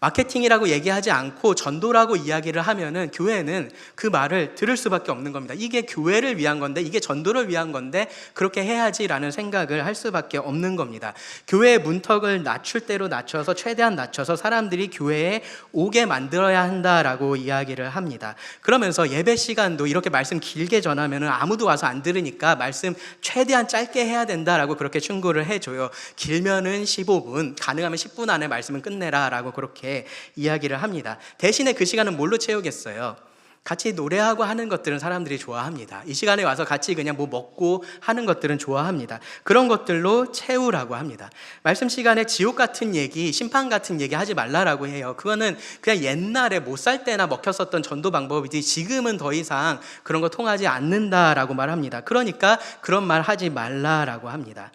마케팅이라고 얘기하지 않고 전도라고 이야기를 하면은 교회는 그 말을 들을 수밖에 없는 겁니다. 이게 교회를 위한 건데, 이게 전도를 위한 건데 그렇게 해야지라는 생각을 할 수밖에 없는 겁니다. 교회의 문턱을 낮출 대로 낮춰서 최대한 낮춰서 사람들이 교회에 오게 만들어야 한다라고 이야기를 합니다. 그러면서 예배 시간도 이렇게 말씀 길게 전하면은 아무도 와서 안 들으니까 말씀 최대한 짧게 해야 된다라고 그렇게 충고를 해줘요. 길면은 15분, 가능하면 10분 안에 말씀은 끝내라라고 그렇게 이야기를 합니다. 대신에 그 시간은 뭘로 채우겠어요? 같이 노래하고 하는 것들은 사람들이 좋아합니다. 이 시간에 와서 같이 그냥 뭐 먹고 하는 것들은 좋아합니다. 그런 것들로 채우라고 합니다. 말씀 시간에 지옥 같은 얘기, 심판 같은 얘기 하지 말라라고 해요. 그거는 그냥 옛날에 못 살 때나 먹혔었던 전도 방법이지 지금은 더 이상 그런 거 통하지 않는다라고 말합니다. 그러니까 그런 말 하지 말라라고 합니다.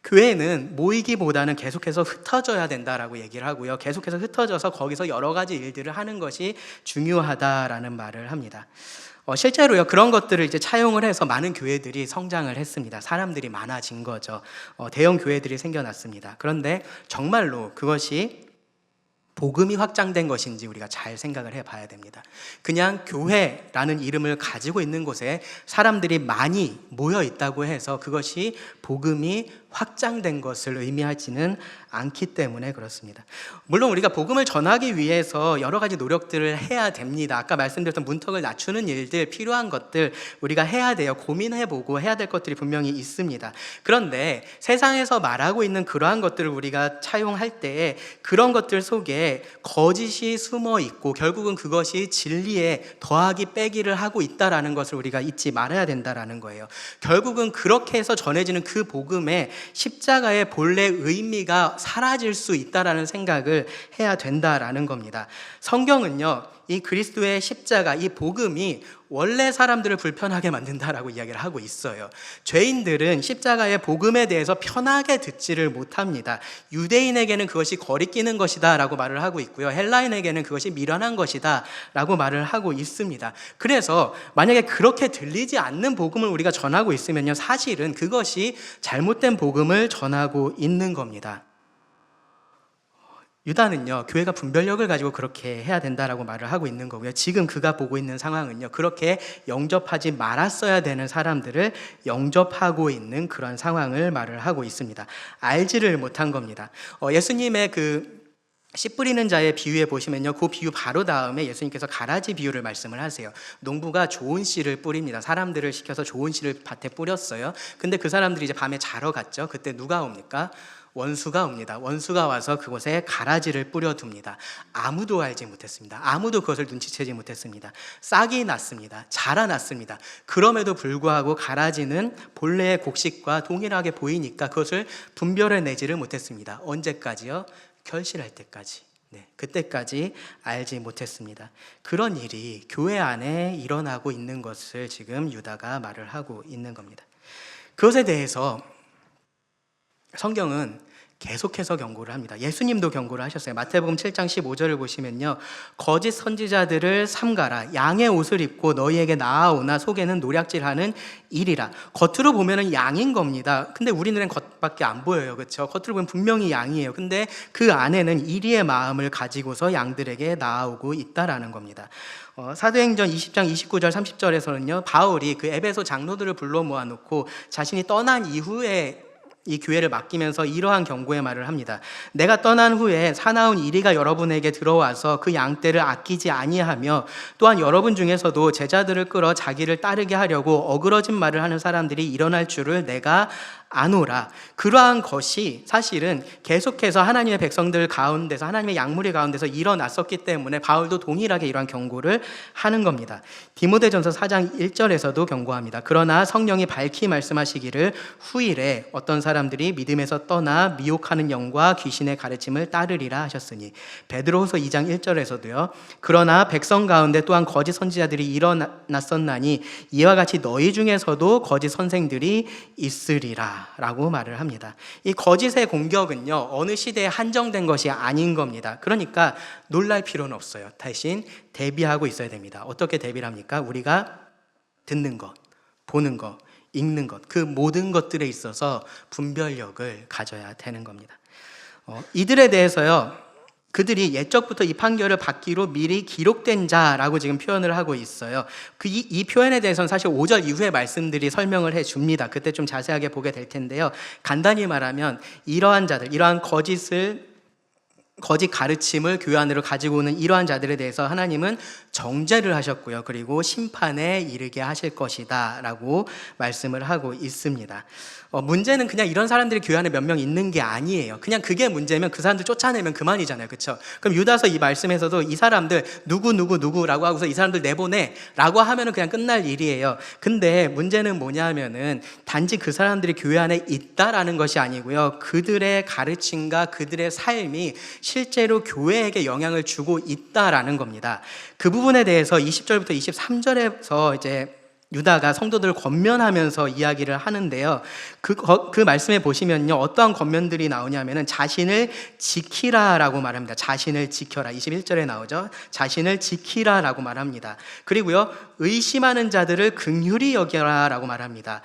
교회는 모이기보다는 계속해서 흩어져야 된다라고 얘기를 하고요. 계속해서 흩어져서 거기서 여러 가지 일들을 하는 것이 중요하다라는 말을 합니다. 실제로요, 그런 것들을 이제 차용을 해서 많은 교회들이 성장을 했습니다. 사람들이 많아진 거죠. 대형 교회들이 생겨났습니다. 그런데 정말로 그것이 복음이 확장된 것인지 우리가 잘 생각을 해봐야 됩니다. 그냥 교회라는 이름을 가지고 있는 곳에 사람들이 많이 모여 있다고 해서 그것이 복음이 확장된 것을 의미하지는 않기 때문에 그렇습니다. 물론 우리가 복음을 전하기 위해서 여러 가지 노력들을 해야 됩니다. 아까 말씀드렸던 문턱을 낮추는 일들, 필요한 것들 우리가 해야 돼요. 고민해보고 해야 될 것들이 분명히 있습니다. 그런데 세상에서 말하고 있는 그러한 것들을 우리가 차용할 때 그런 것들 속에 거짓이 숨어 있고 결국은 그것이 진리에 더하기 빼기를 하고 있다라는 것을 우리가 잊지 말아야 된다라는 거예요. 결국은 그렇게 해서 전해지는 그 복음에 십자가의 본래 의미가 사라질 수 있다라는 생각을 해야 된다라는 겁니다. 성경은요, 이 그리스도의 십자가, 이 복음이 원래 사람들을 불편하게 만든다라고 이야기를 하고 있어요. 죄인들은 십자가의 복음에 대해서 편하게 듣지를 못합니다. 유대인에게는 그것이 거리끼는 것이다 라고 말을 하고 있고요. 헬라인에게는 그것이 미련한 것이다 라고 말을 하고 있습니다. 그래서 만약에 그렇게 들리지 않는 복음을 우리가 전하고 있으면요, 사실은 그것이 잘못된 복음을 전하고 있는 겁니다. 유다는요, 교회가 분별력을 가지고 그렇게 해야 된다라고 말을 하고 있는 거고요. 지금 그가 보고 있는 상황은요, 그렇게 영접하지 말았어야 되는 사람들을 영접하고 있는 그런 상황을 말을 하고 있습니다. 알지를 못한 겁니다. 예수님의 씨 뿌리는 자의 비유에 보시면요, 그 비유 바로 다음에 예수님께서 가라지 비유를 말씀을 하세요. 농부가 좋은 씨를 뿌립니다. 사람들을 시켜서 좋은 씨를 밭에 뿌렸어요. 근데 그 사람들이 이제 밤에 자러 갔죠. 그때 누가 옵니까? 원수가 옵니다. 원수가 와서 그곳에 가라지를 뿌려둡니다. 아무도 알지 못했습니다. 아무도 그것을 눈치채지 못했습니다. 싹이 났습니다. 자라났습니다. 그럼에도 불구하고 가라지는 본래의 곡식과 동일하게 보이니까 그것을 분별해내지를 못했습니다. 언제까지요? 결실할 때까지. 그때까지 알지 못했습니다. 그런 일이 교회 안에 일어나고 있는 것을 지금 유다가 말을 하고 있는 겁니다. 그것에 대해서 성경은 계속해서 경고를 합니다. 예수님도 경고를 하셨어요. 마태복음 7장 15절을 보시면요, 거짓 선지자들을 삼가라. 양의 옷을 입고 너희에게 나아오나 속에는 노략질하는 일이라. 겉으로 보면은 양인 겁니다. 근데 우리 눈엔 겉밖에 안 보여요, 그렇죠? 겉으로 보면 분명히 양이에요. 근데 그 안에는 이리의 마음을 가지고서 양들에게 나아오고 있다라는 겁니다. 사도행전 20장 29절 30절에서는요, 바울이 그 에베소 장로들을 불러 모아놓고 자신이 떠난 이후에 이 교회를 맡기면서 이러한 경고의 말을 합니다. 내가 떠난 후에 사나운 이리가 여러분에게 들어와서 그 양떼를 아끼지 아니하며, 또한 여러분 중에서도 제자들을 끌어 자기를 따르게 하려고 어그러진 말을 하는 사람들이 일어날 줄을 내가 아노라. 그러한 것이 사실은 계속해서 하나님의 백성들 가운데서, 하나님의 양무리 가운데서 일어났었기 때문에 바울도 동일하게 이러한 경고를 하는 겁니다. 디모데전서 4장 1절에서도 경고합니다. 그러나 성령이 밝히 말씀하시기를 후일에 어떤 사람들이 믿음에서 떠나 미혹하는 영과 귀신의 가르침을 따르리라 하셨으니, 베드로후서 2장 1절에서도요, 그러나 백성 가운데 또한 거짓 선지자들이 일어났었나니 이와 같이 너희 중에서도 거짓 선생들이 있으리라 라고 말을 합니다. 이 거짓의 공격은요, 어느 시대에 한정된 것이 아닌 겁니다. 그러니까 놀랄 필요는 없어요. 대신 대비하고 있어야 됩니다. 어떻게 대비를 합니까? 우리가 듣는 것, 보는 것, 읽는 것, 그 모든 것들에 있어서 분별력을 가져야 되는 겁니다. 이들에 대해서요, 그들이 옛적부터 이 판결을 받기로 미리 기록된 자라고 지금 표현을 하고 있어요. 이 표현에 대해서는 사실 5절 이후의 말씀들이 설명을 해줍니다. 그때 좀 자세하게 보게 될 텐데요. 간단히 말하면 이러한 자들, 이러한 거짓 가르침을 교회 안으로 가지고 오는 이러한 자들에 대해서 하나님은 정죄를 하셨고요. 그리고 심판에 이르게 하실 것이다 라고 말씀을 하고 있습니다. 문제는 그냥 이런 사람들이 교회 안에 몇 명 있는 게 아니에요. 그냥 그게 문제면 그 사람들 쫓아내면 그만이잖아요, 그렇죠? 그럼 유다서 이 말씀에서도 이 사람들 누구라고 하고서 이 사람들 내보내 라고 하면은 그냥 끝날 일이에요. 근데 문제는 뭐냐면은 단지 그 사람들이 교회 안에 있다라는 것이 아니고요, 그들의 가르침과 그들의 삶이 실제로 교회에게 영향을 주고 있다라는 겁니다. 그 부분에 대해서 20절부터 23절에서 이제 유다가 성도들을 권면하면서 이야기를 하는데요. 그 말씀에 보시면요, 어떠한 권면들이 나오냐면은 자신을 지키라라고 말합니다. 자신을 지켜라. 21절에 나오죠. 자신을 지키라라고 말합니다. 그리고요, 의심하는 자들을 긍휼히 여겨라라고 말합니다.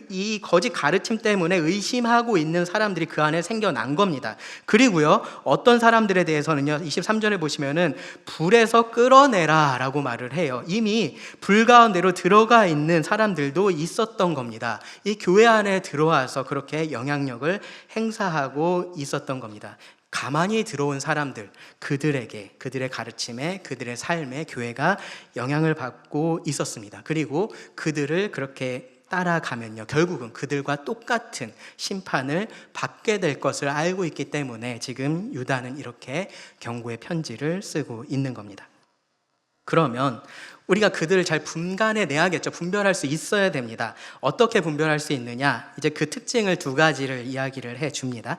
이 거짓 가르침 때문에 의심하고 있는 사람들이 그 안에 생겨난 겁니다. 그리고요, 어떤 사람들에 대해서는요, 23절에 보시면은 불에서 끌어내라라고 말을 해요. 이미 불 가운데로 들어가 있는 사람들도 있었던 겁니다. 이 교회 안에 들어와서 그렇게 영향력을 행사하고 있었던 겁니다. 가만히 들어온 사람들, 그들에게, 그들의 가르침에, 그들의 삶에 교회가 영향을 받고 있었습니다. 그리고 그들을 그렇게 따라가면요, 결국은 그들과 똑같은 심판을 받게 될 것을 알고 있기 때문에 지금 유다는 이렇게 경고의 편지를 쓰고 있는 겁니다. 그러면 우리가 그들을 잘 분간해내야겠죠. 분별할 수 있어야 됩니다. 어떻게 분별할 수 있느냐? 이제 그 특징을 두 가지를 이야기를 해줍니다.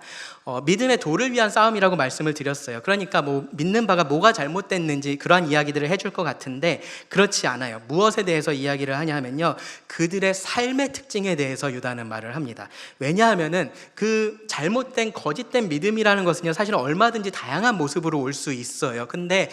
믿음의 도를 위한 싸움이라고 말씀을 드렸어요. 그러니까 믿는 바가 뭐가 잘못됐는지 그러한 이야기들을 해줄 것 같은데 그렇지 않아요. 무엇에 대해서 이야기를 하냐면요, 그들의 삶의 특징에 대해서 유다는 말을 합니다. 왜냐하면은 그 잘못된 거짓된 믿음이라는 것은요, 사실 얼마든지 다양한 모습으로 올 수 있어요. 근데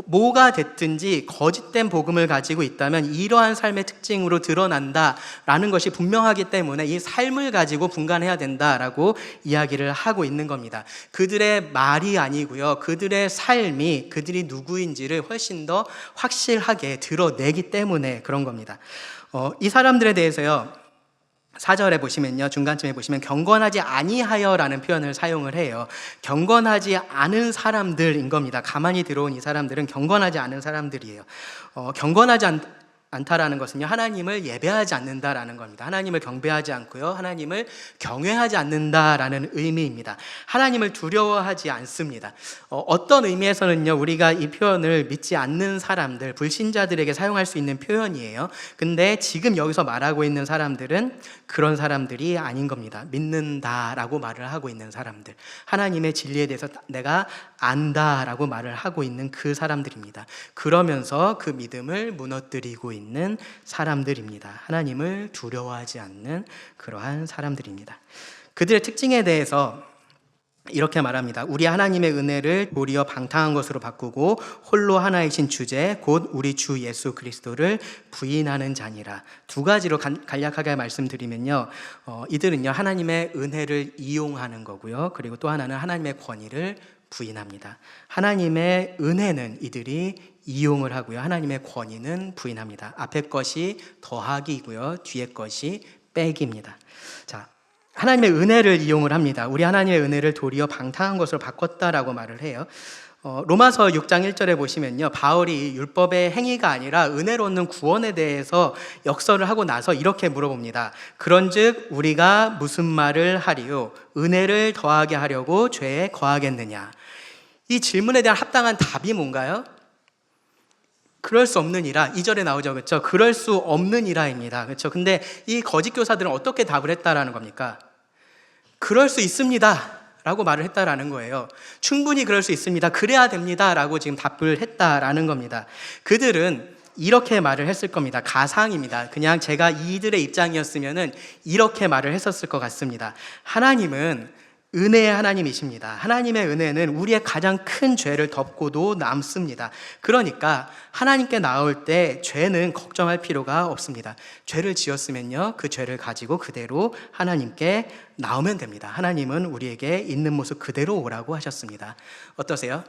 뭐가 됐든지 거짓된 복음을 가지고 있다면 이러한 삶의 특징으로 드러난다라는 것이 분명하기 때문에 이 삶을 가지고 분간해야 된다라고 이야기를 하고 있는 겁니다. 그들의 말이 아니고요, 그들의 삶이 그들이 누구인지를 훨씬 더 확실하게 드러내기 때문에 그런 겁니다. 이 사람들에 대해서요, 4절에 보시면요, 중간쯤에 보시면 경건하지 아니하여라는 표현을 사용을 해요. 경건하지 않은 사람들인 겁니다. 가만히 들어온 이 사람들은 경건하지 않은 사람들이에요. 경건하지 않다라는 것은요, 하나님을 예배하지 않는다라는 겁니다. 하나님을 경배하지 않고요, 하나님을 경외하지 않는다라는 의미입니다. 하나님을 두려워하지 않습니다. 어떤 의미에서는요, 우리가 이 표현을 믿지 않는 사람들, 불신자들에게 사용할 수 있는 표현이에요. 근데 지금 여기서 말하고 있는 사람들은 그런 사람들이 아닌 겁니다. 믿는다라고 말을 하고 있는 사람들, 하나님의 진리에 대해서 내가 안다라고 말을 하고 있는 그 사람들입니다. 그러면서 그 믿음을 무너뜨리고 있는 사람들입니다. 하나님을 두려워하지 않는 그러한 사람들입니다. 그들의 특징에 대해서 이렇게 말합니다. 우리 하나님의 은혜를 도리어 방탕한 것으로 바꾸고 홀로 하나이신 주제 곧 우리 주 예수 그리스도를 부인하는 자니라. 두 가지로 간략하게 말씀드리면요, 이들은요 하나님의 은혜를 이용하는 거고요, 그리고 또 하나는 하나님의 권위를 부인합니다. 하나님의 은혜는 이들이 이용을 하고요, 하나님의 권위는 부인합니다. 앞에 것이 더하기이고요, 뒤에 것이 빼기입니다. 자, 하나님의 은혜를 이용을 합니다. 우리 하나님의 은혜를 도리어 방탕한 것으로 바꿨다라고 말을 해요. 로마서 6장 1절에 보시면요, 바울이 율법의 행위가 아니라 은혜로 얻는 구원에 대해서 역설을 하고 나서 이렇게 물어봅니다. 그런즉 우리가 무슨 말을 하리요? 은혜를 더하게 하려고 죄에 거하겠느냐? 이 질문에 대한 합당한 답이 뭔가요? 그럴 수 없느니라. 2절에 나오죠, 그렇죠? 그럴 수 없느니라입니다, 그렇죠? 근데 이 거짓 교사들은 어떻게 답을 했다라는 겁니까? 그럴 수 있습니다 라고 말을 했다라는 거예요. 충분히 그럴 수 있습니다, 그래야 됩니다 라고 지금 답을 했다라는 겁니다. 그들은 이렇게 말을 했을 겁니다. 가상입니다. 그냥 제가 이들의 입장이었으면은 이렇게 말을 했었을 것 같습니다. 하나님은 은혜의 하나님이십니다. 하나님의 은혜는 우리의 가장 큰 죄를 덮고도 남습니다. 그러니까 하나님께 나올 때 죄는 걱정할 필요가 없습니다. 죄를 지었으면요, 그 죄를 가지고 그대로 하나님께 나오면 됩니다. 하나님은 우리에게 있는 모습 그대로 오라고 하셨습니다. 어떠세요?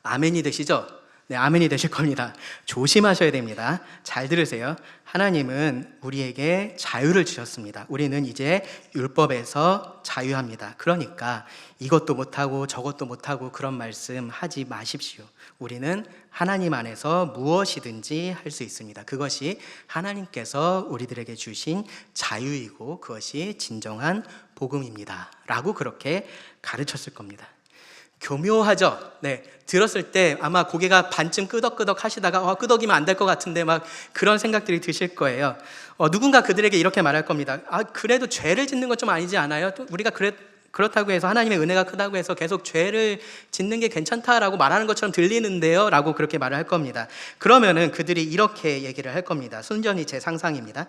아멘이 되시죠? 네, 아멘이 되실 겁니다. 조심하셔야 됩니다. 잘 들으세요. 하나님은 우리에게 자유를 주셨습니다. 우리는 이제 율법에서 자유합니다. 그러니까 이것도 못하고 저것도 못하고 그런 말씀 하지 마십시오. 우리는 하나님 안에서 무엇이든지 할 수 있습니다. 그것이 하나님께서 우리들에게 주신 자유이고 그것이 진정한 복음입니다 라고 그렇게 가르쳤을 겁니다. 교묘하죠? 네, 들었을 때 아마 고개가 반쯤 끄덕끄덕 하시다가 끄덕이면 안 될 것 같은데 막 그런 생각들이 드실 거예요. 누군가 그들에게 이렇게 말할 겁니다. 그래도 죄를 짓는 것 좀 아니지 않아요? 또 우리가 그렇다고 해서 하나님의 은혜가 크다고 해서 계속 죄를 짓는 게 괜찮다라고 말하는 것처럼 들리는데요 라고 그렇게 말을 할 겁니다. 그러면은 그들이 이렇게 얘기를 할 겁니다. 순전히 제 상상입니다.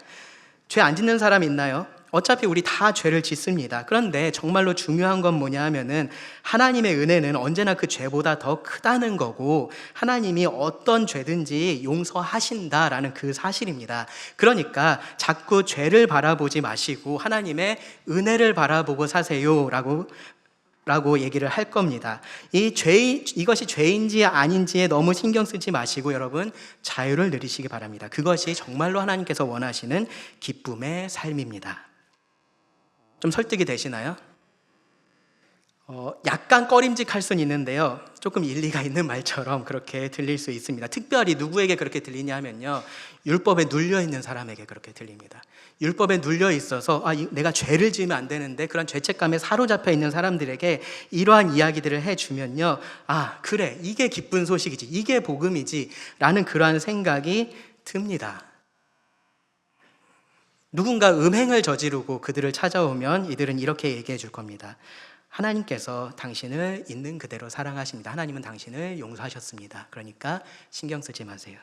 죄 안 짓는 사람 있나요? 어차피 우리 다 죄를 짓습니다. 그런데 정말로 중요한 건 뭐냐 하면은 하나님의 은혜는 언제나 그 죄보다 더 크다는 거고 하나님이 어떤 죄든지 용서하신다라는 그 사실입니다. 그러니까 자꾸 죄를 바라보지 마시고 하나님의 은혜를 바라보고 사세요 라고 얘기를 할 겁니다. 이것이 죄인지 아닌지에 너무 신경 쓰지 마시고 여러분 자유를 누리시기 바랍니다. 그것이 정말로 하나님께서 원하시는 기쁨의 삶입니다. 좀 설득이 되시나요? 약간 꺼림직할 수는 있는데요, 조금 일리가 있는 말처럼 그렇게 들릴 수 있습니다. 특별히 누구에게 그렇게 들리냐 하면요, 율법에 눌려있는 사람에게 그렇게 들립니다. 율법에 눌려 있어서 내가 죄를 지으면 안 되는데 그런 죄책감에 사로잡혀 있는 사람들에게 이러한 이야기들을 해주면요, 그래, 이게 기쁜 소식이지, 이게 복음이지 라는 그러한 생각이 듭니다. 누군가 음행을 저지르고 그들을 찾아오면 이들은 이렇게 얘기해 줄 겁니다. 하나님께서 당신을 있는 그대로 사랑하십니다. 하나님은 당신을 용서하셨습니다. 그러니까 신경 쓰지 마세요.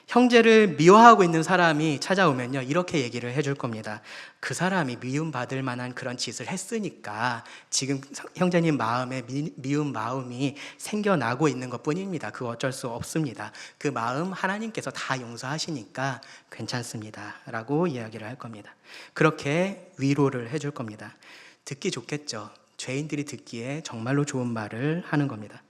형제를 미워하고 있는 사람이 찾아오면요, 이렇게 얘기를 해줄 겁니다. 그 사람이 미움받을 만한 그런 짓을 했으니까 지금 형제님 마음에 미운 마음이 생겨나고 있는 것 뿐입니다. 그거 어쩔 수 없습니다. 그 마음 하나님께서 다 용서하시니까 괜찮습니다 라고 이야기를 할 겁니다. 그렇게 위로를 해줄 겁니다. 듣기 좋겠죠? 죄인들이 듣기에 정말로 좋은 말을 하는 겁니다.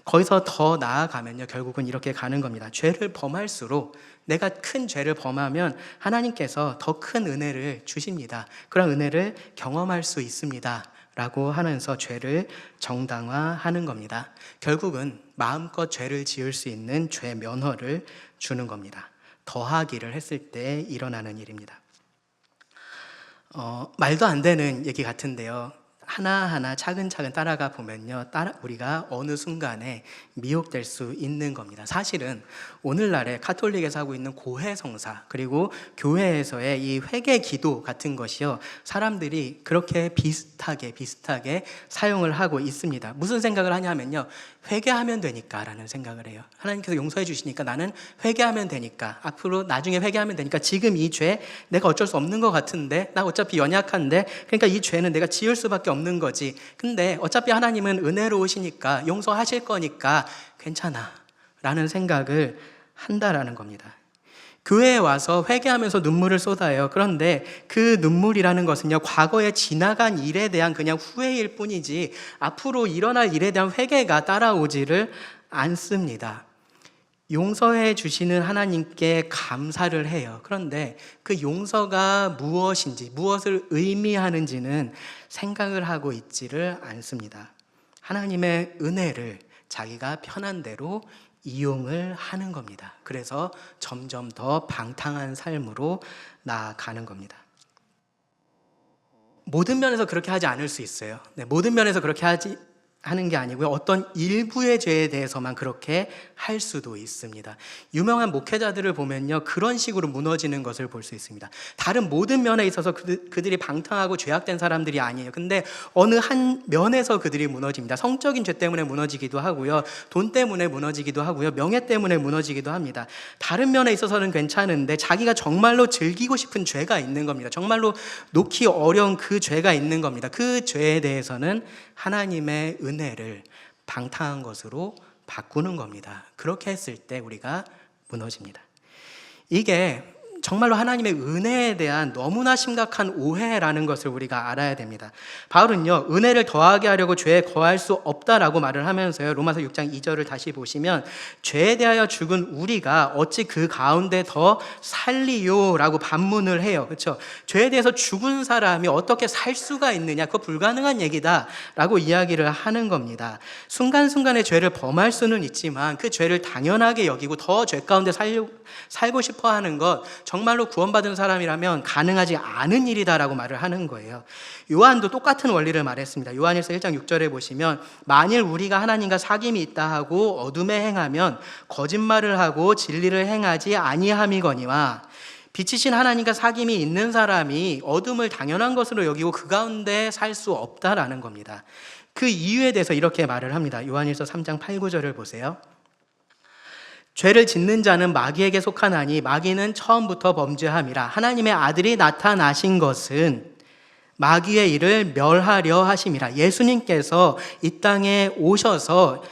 거기서 더 나아가면요, 결국은 이렇게 가는 겁니다. 죄를 범할수록, 내가 큰 죄를 범하면 하나님께서 더 큰 은혜를 주십니다. 그런 은혜를 경험할 수 있습니다 라고 하면서 죄를 정당화하는 겁니다. 결국은 마음껏 죄를 지을 수 있는 죄 면허를 주는 겁니다. 더하기를 했을 때 일어나는 일입니다. 말도 안 되는 얘기 같은데요, 하나하나 차근차근 따라가 보면요, 우리가 어느 순간에 미혹될 수 있는 겁니다. 사실은 오늘날에 카톨릭에서 하고 있는 고해성사, 그리고 교회에서의 이 회개 기도 같은 것이요, 사람들이 그렇게 비슷하게 사용을 하고 있습니다. 무슨 생각을 하냐면요, 회개하면 되니까 라는 생각을 해요. 하나님께서 용서해 주시니까 나는 회개하면 되니까, 앞으로 나중에 회개하면 되니까, 지금 이 죄 내가 어쩔 수 없는 것 같은데, 나 어차피 연약한데, 그러니까 이 죄는 내가 지을 수밖에 없는 없는 거지. 근데 어차피 하나님은 은혜로우시니까 용서하실 거니까 괜찮아 라는 생각을 한다라는 겁니다. 교회에 와서 회개하면서 눈물을 쏟아요. 그런데 그 눈물이라는 것은요, 과거에 지나간 일에 대한 그냥 후회일 뿐이지 앞으로 일어날 일에 대한 회개가 따라오지를 않습니다. 용서해 주시는 하나님께 감사를 해요. 그런데 그 용서가 무엇인지, 무엇을 의미하는지는 생각을 하고 있지를 않습니다. 하나님의 은혜를 자기가 편한 대로 이용을 하는 겁니다. 그래서 점점 더 방탕한 삶으로 나아가는 겁니다. 모든 면에서 그렇게 하지 않을 수 있어요. 모든 면에서 그렇게 하는 게 아니고요, 어떤 일부의 죄에 대해서만 그렇게 할 수도 있습니다. 유명한 목회자들을 보면요, 그런 식으로 무너지는 것을 볼 수 있습니다. 다른 모든 면에 있어서 그들이 방탕하고 죄악된 사람들이 아니에요. 근데 어느 한 면에서 그들이 무너집니다. 성적인 죄 때문에 무너지기도 하고요, 돈 때문에 무너지기도 하고요, 명예 때문에 무너지기도 합니다. 다른 면에 있어서는 괜찮은데 자기가 정말로 즐기고 싶은 죄가 있는 겁니다. 정말로 놓기 어려운 그 죄가 있는 겁니다. 그 죄에 대해서는 하나님의 은혜를 방탕한 것으로 바꾸는 겁니다. 그렇게 했을 때 우리가 무너집니다. 이게 정말로 하나님의 은혜에 대한 너무나 심각한 오해라는 것을 우리가 알아야 됩니다. 바울은요, 은혜를 더하게 하려고 죄에 거할 수 없다라고 말을 하면서요, 로마서 6장 2절을 다시 보시면 죄에 대하여 죽은 우리가 어찌 그 가운데 더 살리요라고 반문을 해요. 그렇죠? 죄에 대해서 죽은 사람이 어떻게 살 수가 있느냐, 그거 불가능한 얘기다라고 이야기를 하는 겁니다. 순간순간의 죄를 범할 수는 있지만 그 죄를 당연하게 여기고 더 죄 가운데 살고 싶어 하는 것, 정말로 구원받은 사람이라면 가능하지 않은 일이다라고 말을 하는 거예요. 요한도 똑같은 원리를 말했습니다. 요한일서 1장 6절에 보시면, 만일 우리가 하나님과 사귐이 있다 하고 어둠에 행하면 거짓말을 하고 진리를 행하지 아니함이거니와, 빛이신 하나님과 사귐이 있는 사람이 어둠을 당연한 것으로 여기고 그 가운데 살 수 없다라는 겁니다. 그 이유에 대해서 이렇게 말을 합니다. 요한일서 3장 8, 9절을 보세요. 죄를 짓는 자는 마귀에게 속하나니 마귀는 처음부터 범죄함이라. 하나님의 아들이 나타나신 것은 마귀의 일을 멸하려 하심이라. 예수님께서 이 땅에 오셔서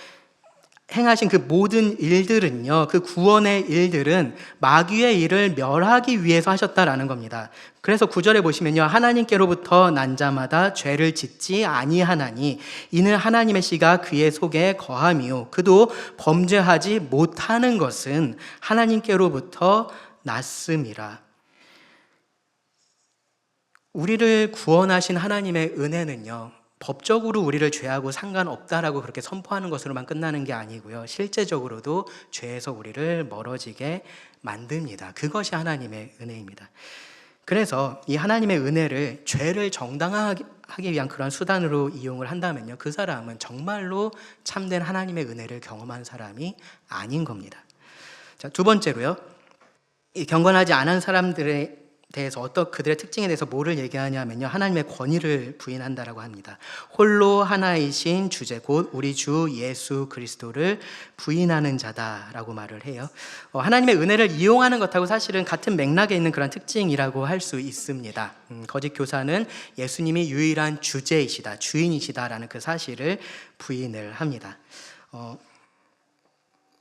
행하신 그 모든 일들은요, 그 구원의 일들은 마귀의 일을 멸하기 위해서 하셨다라는 겁니다. 그래서 9절에 보시면요, 하나님께로부터 난 자마다 죄를 짓지 아니하나니 이는 하나님의 씨가 그의 속에 거함이요 그도 범죄하지 못하는 것은 하나님께로부터 났음이라. 우리를 구원하신 하나님의 은혜는요, 법적으로 우리를 죄하고 상관없다라고 그렇게 선포하는 것으로만 끝나는 게 아니고요, 실제적으로도 죄에서 우리를 멀어지게 만듭니다. 그것이 하나님의 은혜입니다. 그래서 이 하나님의 은혜를 죄를 정당화하기 위한 그런 수단으로 이용을 한다면요, 그 사람은 정말로 참된 하나님의 은혜를 경험한 사람이 아닌 겁니다. 자, 두 번째로요, 이 경건하지 않은 사람들의 대해서 그들의 특징에 대해서 뭐를 얘기하냐면요, 하나님의 권위를 부인한다라고 합니다. 홀로 하나이신 주제 곧 우리 주 예수 그리스도를 부인하는 자다라고 말을 해요. 하나님의 은혜를 이용하는 것하고 사실은 같은 맥락에 있는 그런 특징이라고 할 수 있습니다. 거짓 교사는 예수님이 유일한 주제이시다, 주인이시다라는 그 사실을 부인을 합니다.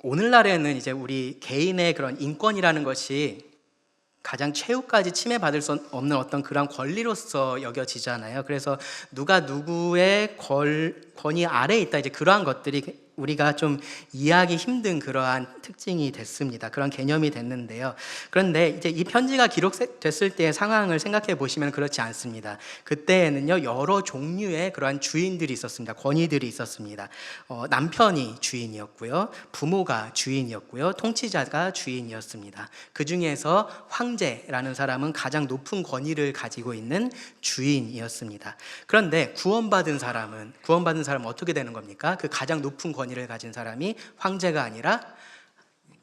오늘날에는 이제 우리 개인의 그런 인권이라는 것이 가장 최후까지 침해받을 수 없는 어떤 그런 권리로서 여겨지잖아요. 그래서 누가 누구의 권위 아래에 있다, 이제 그러한 것들이 우리가 좀 이해하기 힘든 그러한 특징이 됐습니다. 그런 개념이 됐는데요. 그런데 이제 이 편지가 기록됐을 때의 상황을 생각해 보시면 그렇지 않습니다. 그때에는요, 여러 종류의 그러한 주인들이 있었습니다. 권위들이 있었습니다. 남편이 주인이었고요, 부모가 주인이었고요, 통치자가 주인이었습니다. 그 중에서 황제라는 사람은 가장 높은 권위를 가지고 있는 주인이었습니다. 그런데 구원받은 사람은 어떻게 되는 겁니까? 그 가장 높은 권위를 가진 사람이 황제가 아니라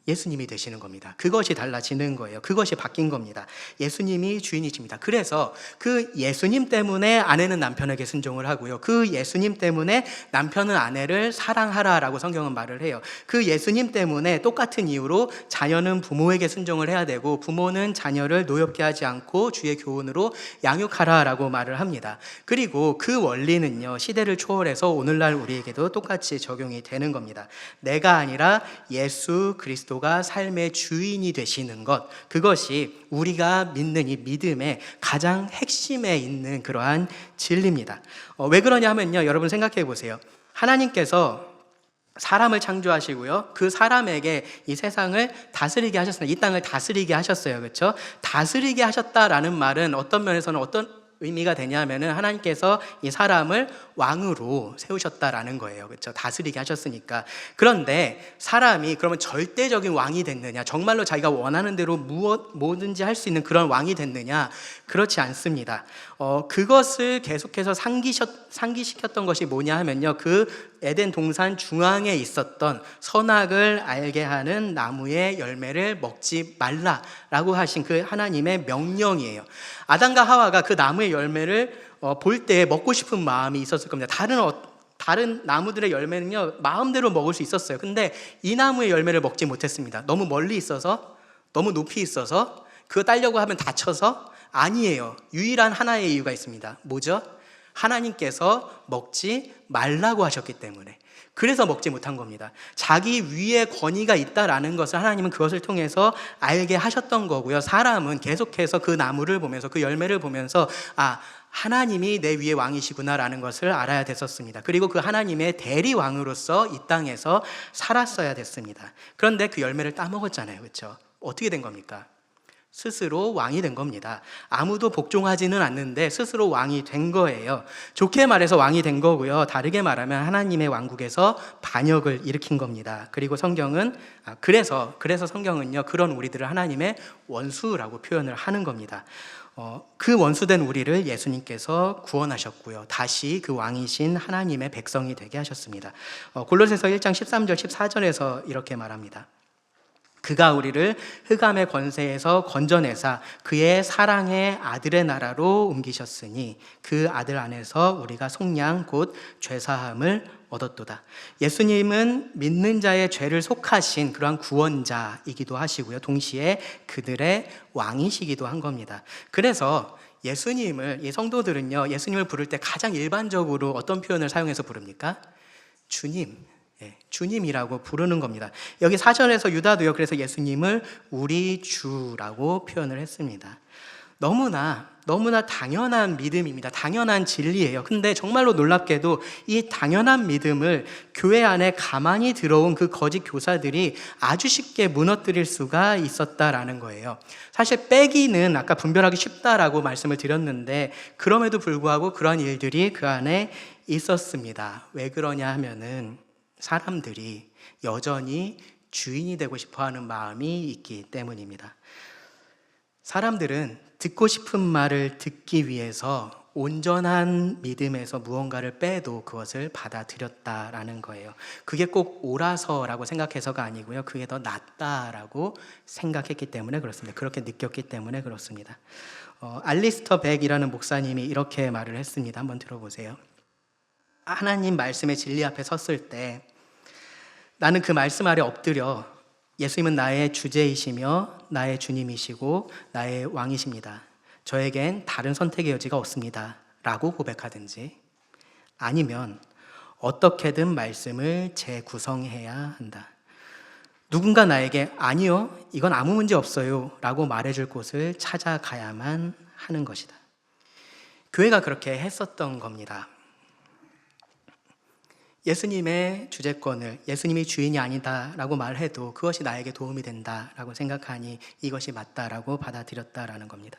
예수님이 되시는 겁니다. 그것이 달라지는 거예요. 그것이 바뀐 겁니다. 예수님이 주인이십니다. 그래서 그 예수님 때문에 아내는 남편에게 순종을 하고요. 그 예수님 때문에 남편은 아내를 사랑하라라고 성경은 말을 해요. 그 예수님 때문에 똑같은 이유로 자녀는 부모에게 순종을 해야 되고 부모는 자녀를 노엽게 하지 않고 주의 교훈으로 양육하라라고 말을 합니다. 그리고 그 원리는요, 시대를 초월해서 오늘날 우리에게도 똑같이 적용이 되는 겁니다. 내가 아니라 예수 그리스도가 삶의 주인이 되시는 것, 그것이 우리가 믿는 이 믿음의 가장 핵심에 있는 그러한 진리입니다. 왜 그러냐 하면요, 여러분 생각해 보세요. 하나님께서 사람을 창조하시고요, 그 사람에게 이 세상을 다스리게 하셨어요. 이 땅을 다스리게 하셨어요. 그렇죠? 다스리게 하셨다라는 말은 어떤 면에서는 어떤 의미가 되냐면은 하나님께서 이 사람을 왕으로 세우셨다라는 거예요. 그렇죠? 다스리게 하셨으니까. 그런데 사람이 그러면 절대적인 왕이 됐느냐? 정말로 자기가 원하는 대로 뭐든지 할 수 있는 그런 왕이 됐느냐? 그렇지 않습니다. 그것을 계속해서 상기시켰던 것이 뭐냐 하면요, 그 에덴 동산 중앙에 있었던 선악을 알게 하는 나무의 열매를 먹지 말라라고 하신 그 하나님의 명령이에요. 아담과 하와가 그 나무의 열매를 볼 때 먹고 싶은 마음이 있었을 겁니다. 다른 나무들의 열매는요, 마음대로 먹을 수 있었어요. 근데 이 나무의 열매를 먹지 못했습니다. 너무 멀리 있어서, 너무 높이 있어서, 그거 따려고 하면 다쳐서. 아니에요. 유일한 하나의 이유가 있습니다. 뭐죠? 하나님께서 먹지 말라고 하셨기 때문에. 그래서 먹지 못한 겁니다. 자기 위에 권위가 있다라는 것을 하나님은 그것을 통해서 알게 하셨던 거고요. 사람은 계속해서 그 나무를 보면서, 그 열매를 보면서, 아, 하나님이 내 위에 왕이시구나라는 것을 알아야 됐었습니다. 그리고 그 하나님의 대리왕으로서 이 땅에서 살았어야 됐습니다. 그런데 그 열매를 따먹었잖아요. 그렇죠? 어떻게 된 겁니까? 스스로 왕이 된 겁니다. 아무도 복종하지는 않는데 스스로 왕이 된 거예요. 좋게 말해서 왕이 된 거고요. 다르게 말하면 하나님의 왕국에서 반역을 일으킨 겁니다. 그리고 성경은 그래서 성경은요, 그런 우리들을 하나님의 원수라고 표현을 하는 겁니다. 그 원수된 우리를 예수님께서 구원하셨고요, 다시 그 왕이신 하나님의 백성이 되게 하셨습니다. 골로새서 1장 13절 14절에서 이렇게 말합니다. 그가 우리를 흑암의 권세에서 건져내사 그의 사랑의 아들의 나라로 옮기셨으니 그 아들 안에서 우리가 속량 곧 죄사함을 얻었도다. 예수님은 믿는 자의 죄를 속하신 그러한 구원자이기도 하시고요, 동시에 그들의 왕이시기도 한 겁니다. 그래서 예수님을, 이 성도들은요, 예수님을 부를 때 가장 일반적으로 어떤 표현을 사용해서 부릅니까? 주님, 주님이라고 부르는 겁니다. 여기 사전에서 유다도요, 그래서 예수님을 우리 주라고 표현을 했습니다. 너무나 당연한 믿음입니다. 당연한 진리예요. 근데 정말로 놀랍게도 이 당연한 믿음을 교회 안에 가만히 들어온 그 거짓 교사들이 아주 쉽게 무너뜨릴 수가 있었다라는 거예요. 사실 빼기는 아까 분별하기 쉽다라고 말씀을 드렸는데, 그럼에도 불구하고 그러한 일들이 그 안에 있었습니다. 왜 그러냐 하면은 사람들이 여전히 주인이 되고 싶어하는 마음이 있기 때문입니다. 사람들은 듣고 싶은 말을 듣기 위해서 온전한 믿음에서 무언가를 빼도 그것을 받아들였다라는 거예요. 그게 꼭 옳아서라고 생각해서가 아니고요, 그게 더 낫다라고 생각했기 때문에 그렇습니다. 그렇게 느꼈기 때문에 그렇습니다. 알리스터 백이라는 목사님이 이렇게 말을 했습니다. 한번 들어보세요. 하나님 말씀의 진리 앞에 섰을 때 나는 그 말씀 아래 엎드려 예수님은 나의 주제이시며 나의 주님이시고 나의 왕이십니다. 저에겐 다른 선택의 여지가 없습니다. 라고 고백하든지, 아니면 어떻게든 말씀을 재구성해야 한다. 누군가 나에게 아니요, 이건 아무 문제 없어요 라고 말해줄 곳을 찾아가야만 하는 것이다. 교회가 그렇게 했었던 겁니다. 예수님의 주재권을, 예수님이 주인이 아니다라고 말해도 그것이 나에게 도움이 된다라고 생각하니 이것이 맞다라고 받아들였다라는 겁니다.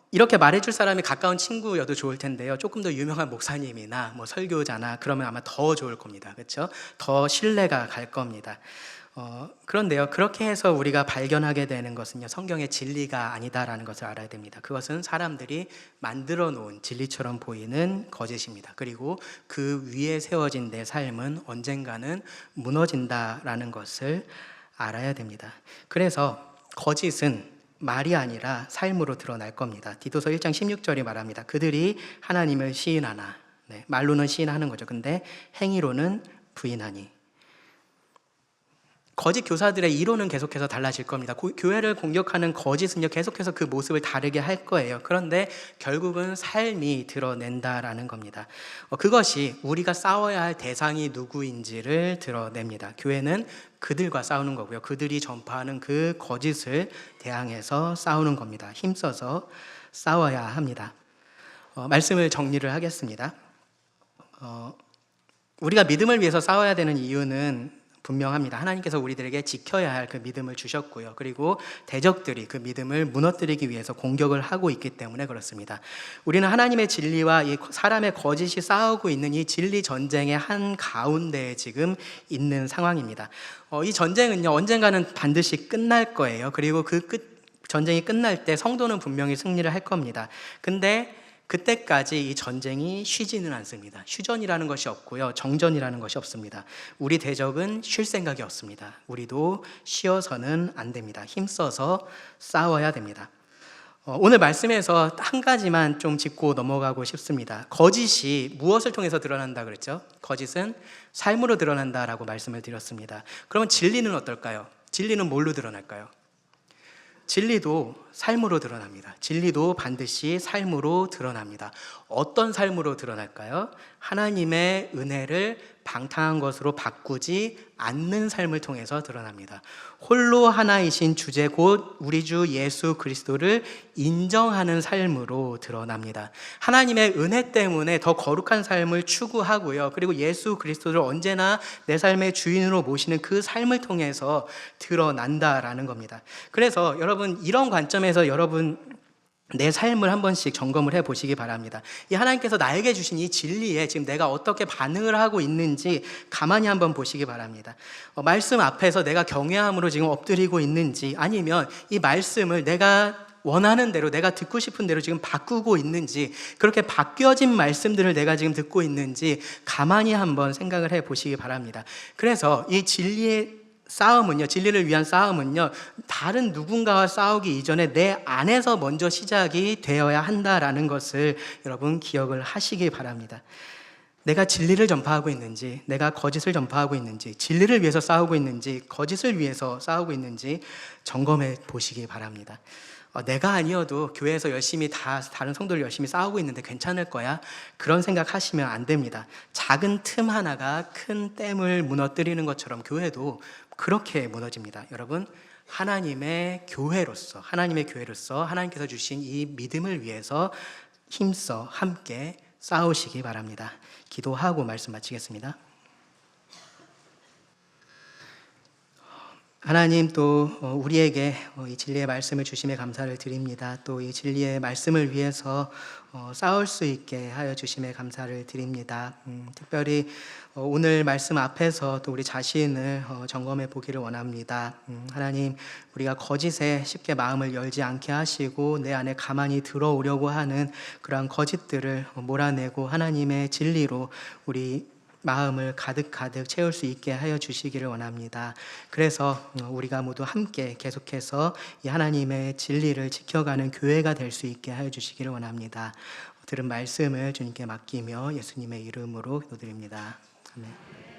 이렇게 말해줄 사람이 가까운 친구여도 좋을 텐데요, 조금 더 유명한 목사님이나 뭐 설교자나 그러면 아마 더 좋을 겁니다. 그렇죠? 더 신뢰가 갈 겁니다. 그런데요, 그렇게 해서 우리가 발견하게 되는 것은요, 성경의 진리가 아니다라는 것을 알아야 됩니다. 그것은 사람들이 만들어 놓은 진리처럼 보이는 거짓입니다. 그리고 그 위에 세워진 내 삶은 언젠가는 무너진다라는 것을 알아야 됩니다. 그래서 거짓은 말이 아니라 삶으로 드러날 겁니다. 디도서 1장 16절이 말합니다. 그들이 하나님을 시인하나, 네, 말로는 시인하는 거죠. 근데 행위로는 부인하니. 거짓 교사들의 이론은 계속해서 달라질 겁니다. 교회를 공격하는 거짓은요, 계속해서 그 모습을 다르게 할 거예요. 그런데 결국은 삶이 드러낸다라는 겁니다. 그것이 우리가 싸워야 할 대상이 누구인지를 드러냅니다. 교회는 그들과 싸우는 거고요. 그들이 전파하는 그 거짓을 대항해서 싸우는 겁니다. 힘써서 싸워야 합니다. 말씀을 정리를 하겠습니다. 우리가 믿음을 위해서 싸워야 되는 이유는 분명합니다. 하나님께서 우리들에게 지켜야 할 그 믿음을 주셨고요. 그리고 대적들이 그 믿음을 무너뜨리기 위해서 공격을 하고 있기 때문에 그렇습니다. 우리는 하나님의 진리와 이 사람의 거짓이 싸우고 있는 이 진리 전쟁의 한 가운데에 지금 있는 상황입니다. 이 전쟁은요, 언젠가는 반드시 끝날 거예요. 그리고 전쟁이 끝날 때 성도는 분명히 승리를 할 겁니다. 근데 그때까지 이 전쟁이 쉬지는 않습니다. 휴전이라는 것이 없고요, 정전이라는 것이 없습니다. 우리 대적은 쉴 생각이 없습니다. 우리도 쉬어서는 안 됩니다. 힘써서 싸워야 됩니다. 오늘 말씀에서 한 가지만 좀 짚고 넘어가고 싶습니다. 거짓이 무엇을 통해서 드러난다 그랬죠? 거짓은 삶으로 드러난다라고 말씀을 드렸습니다. 그러면 진리는 어떨까요? 진리는 뭘로 드러날까요? 진리도 삶으로 드러납니다. 진리도 반드시 삶으로 드러납니다. 어떤 삶으로 드러날까요? 하나님의 은혜를 방탕한 것으로 바꾸지 않는 삶을 통해서 드러납니다. 홀로 하나이신 주제 곧 우리 주 예수 그리스도를 인정하는 삶으로 드러납니다. 하나님의 은혜 때문에 더 거룩한 삶을 추구하고요. 그리고 예수 그리스도를 언제나 내 삶의 주인으로 모시는 그 삶을 통해서 드러난다라는 겁니다. 그래서 여러분, 이런 관점에서 여러분 내 삶을 한 번씩 점검을 해보시기 바랍니다. 이 하나님께서 나에게 주신 이 진리에 지금 내가 어떻게 반응을 하고 있는지 가만히 한번 보시기 바랍니다. 말씀 앞에서 내가 경외함으로 지금 엎드리고 있는지, 아니면 이 말씀을 내가 원하는 대로, 내가 듣고 싶은 대로 지금 바꾸고 있는지, 그렇게 바뀌어진 말씀들을 내가 지금 듣고 있는지 가만히 한번 생각을 해보시기 바랍니다. 그래서 이 진리의 싸움은요, 진리를 위한 싸움은요, 다른 누군가와 싸우기 이전에 내 안에서 먼저 시작이 되어야 한다라는 것을 여러분 기억을 하시기 바랍니다. 내가 진리를 전파하고 있는지, 내가 거짓을 전파하고 있는지, 진리를 위해서 싸우고 있는지, 거짓을 위해서 싸우고 있는지 점검해 보시기 바랍니다. 내가 아니어도 교회에서 열심히 다른 성도들 열심히 싸우고 있는데 괜찮을 거야? 그런 생각하시면 안 됩니다. 작은 틈 하나가 큰 댐을 무너뜨리는 것처럼 교회도 그렇게 무너집니다. 여러분, 하나님의 교회로서 하나님께서 주신 이 믿음을 위해서 힘써 함께 싸우시기 바랍니다. 기도하고 말씀 마치겠습니다. 하나님, 또 우리에게 이 진리의 말씀을 주심에 감사를 드립니다. 또 이 진리의 말씀을 위해서 싸울 수 있게 하여 주심에 감사를 드립니다. 특별히 오늘 말씀 앞에서 또 우리 자신을 점검해 보기를 원합니다. 하나님, 우리가 거짓에 쉽게 마음을 열지 않게 하시고 내 안에 가만히 들어오려고 하는 그러한 거짓들을 몰아내고 하나님의 진리로 우리 마음을 가득 채울 수 있게 하여 주시기를 원합니다. 그래서 우리가 모두 함께 계속해서 이 하나님의 진리를 지켜가는 교회가 될 수 있게 하여 주시기를 원합니다. 들은 말씀을 주님께 맡기며 예수님의 이름으로 기도드립니다. 아멘.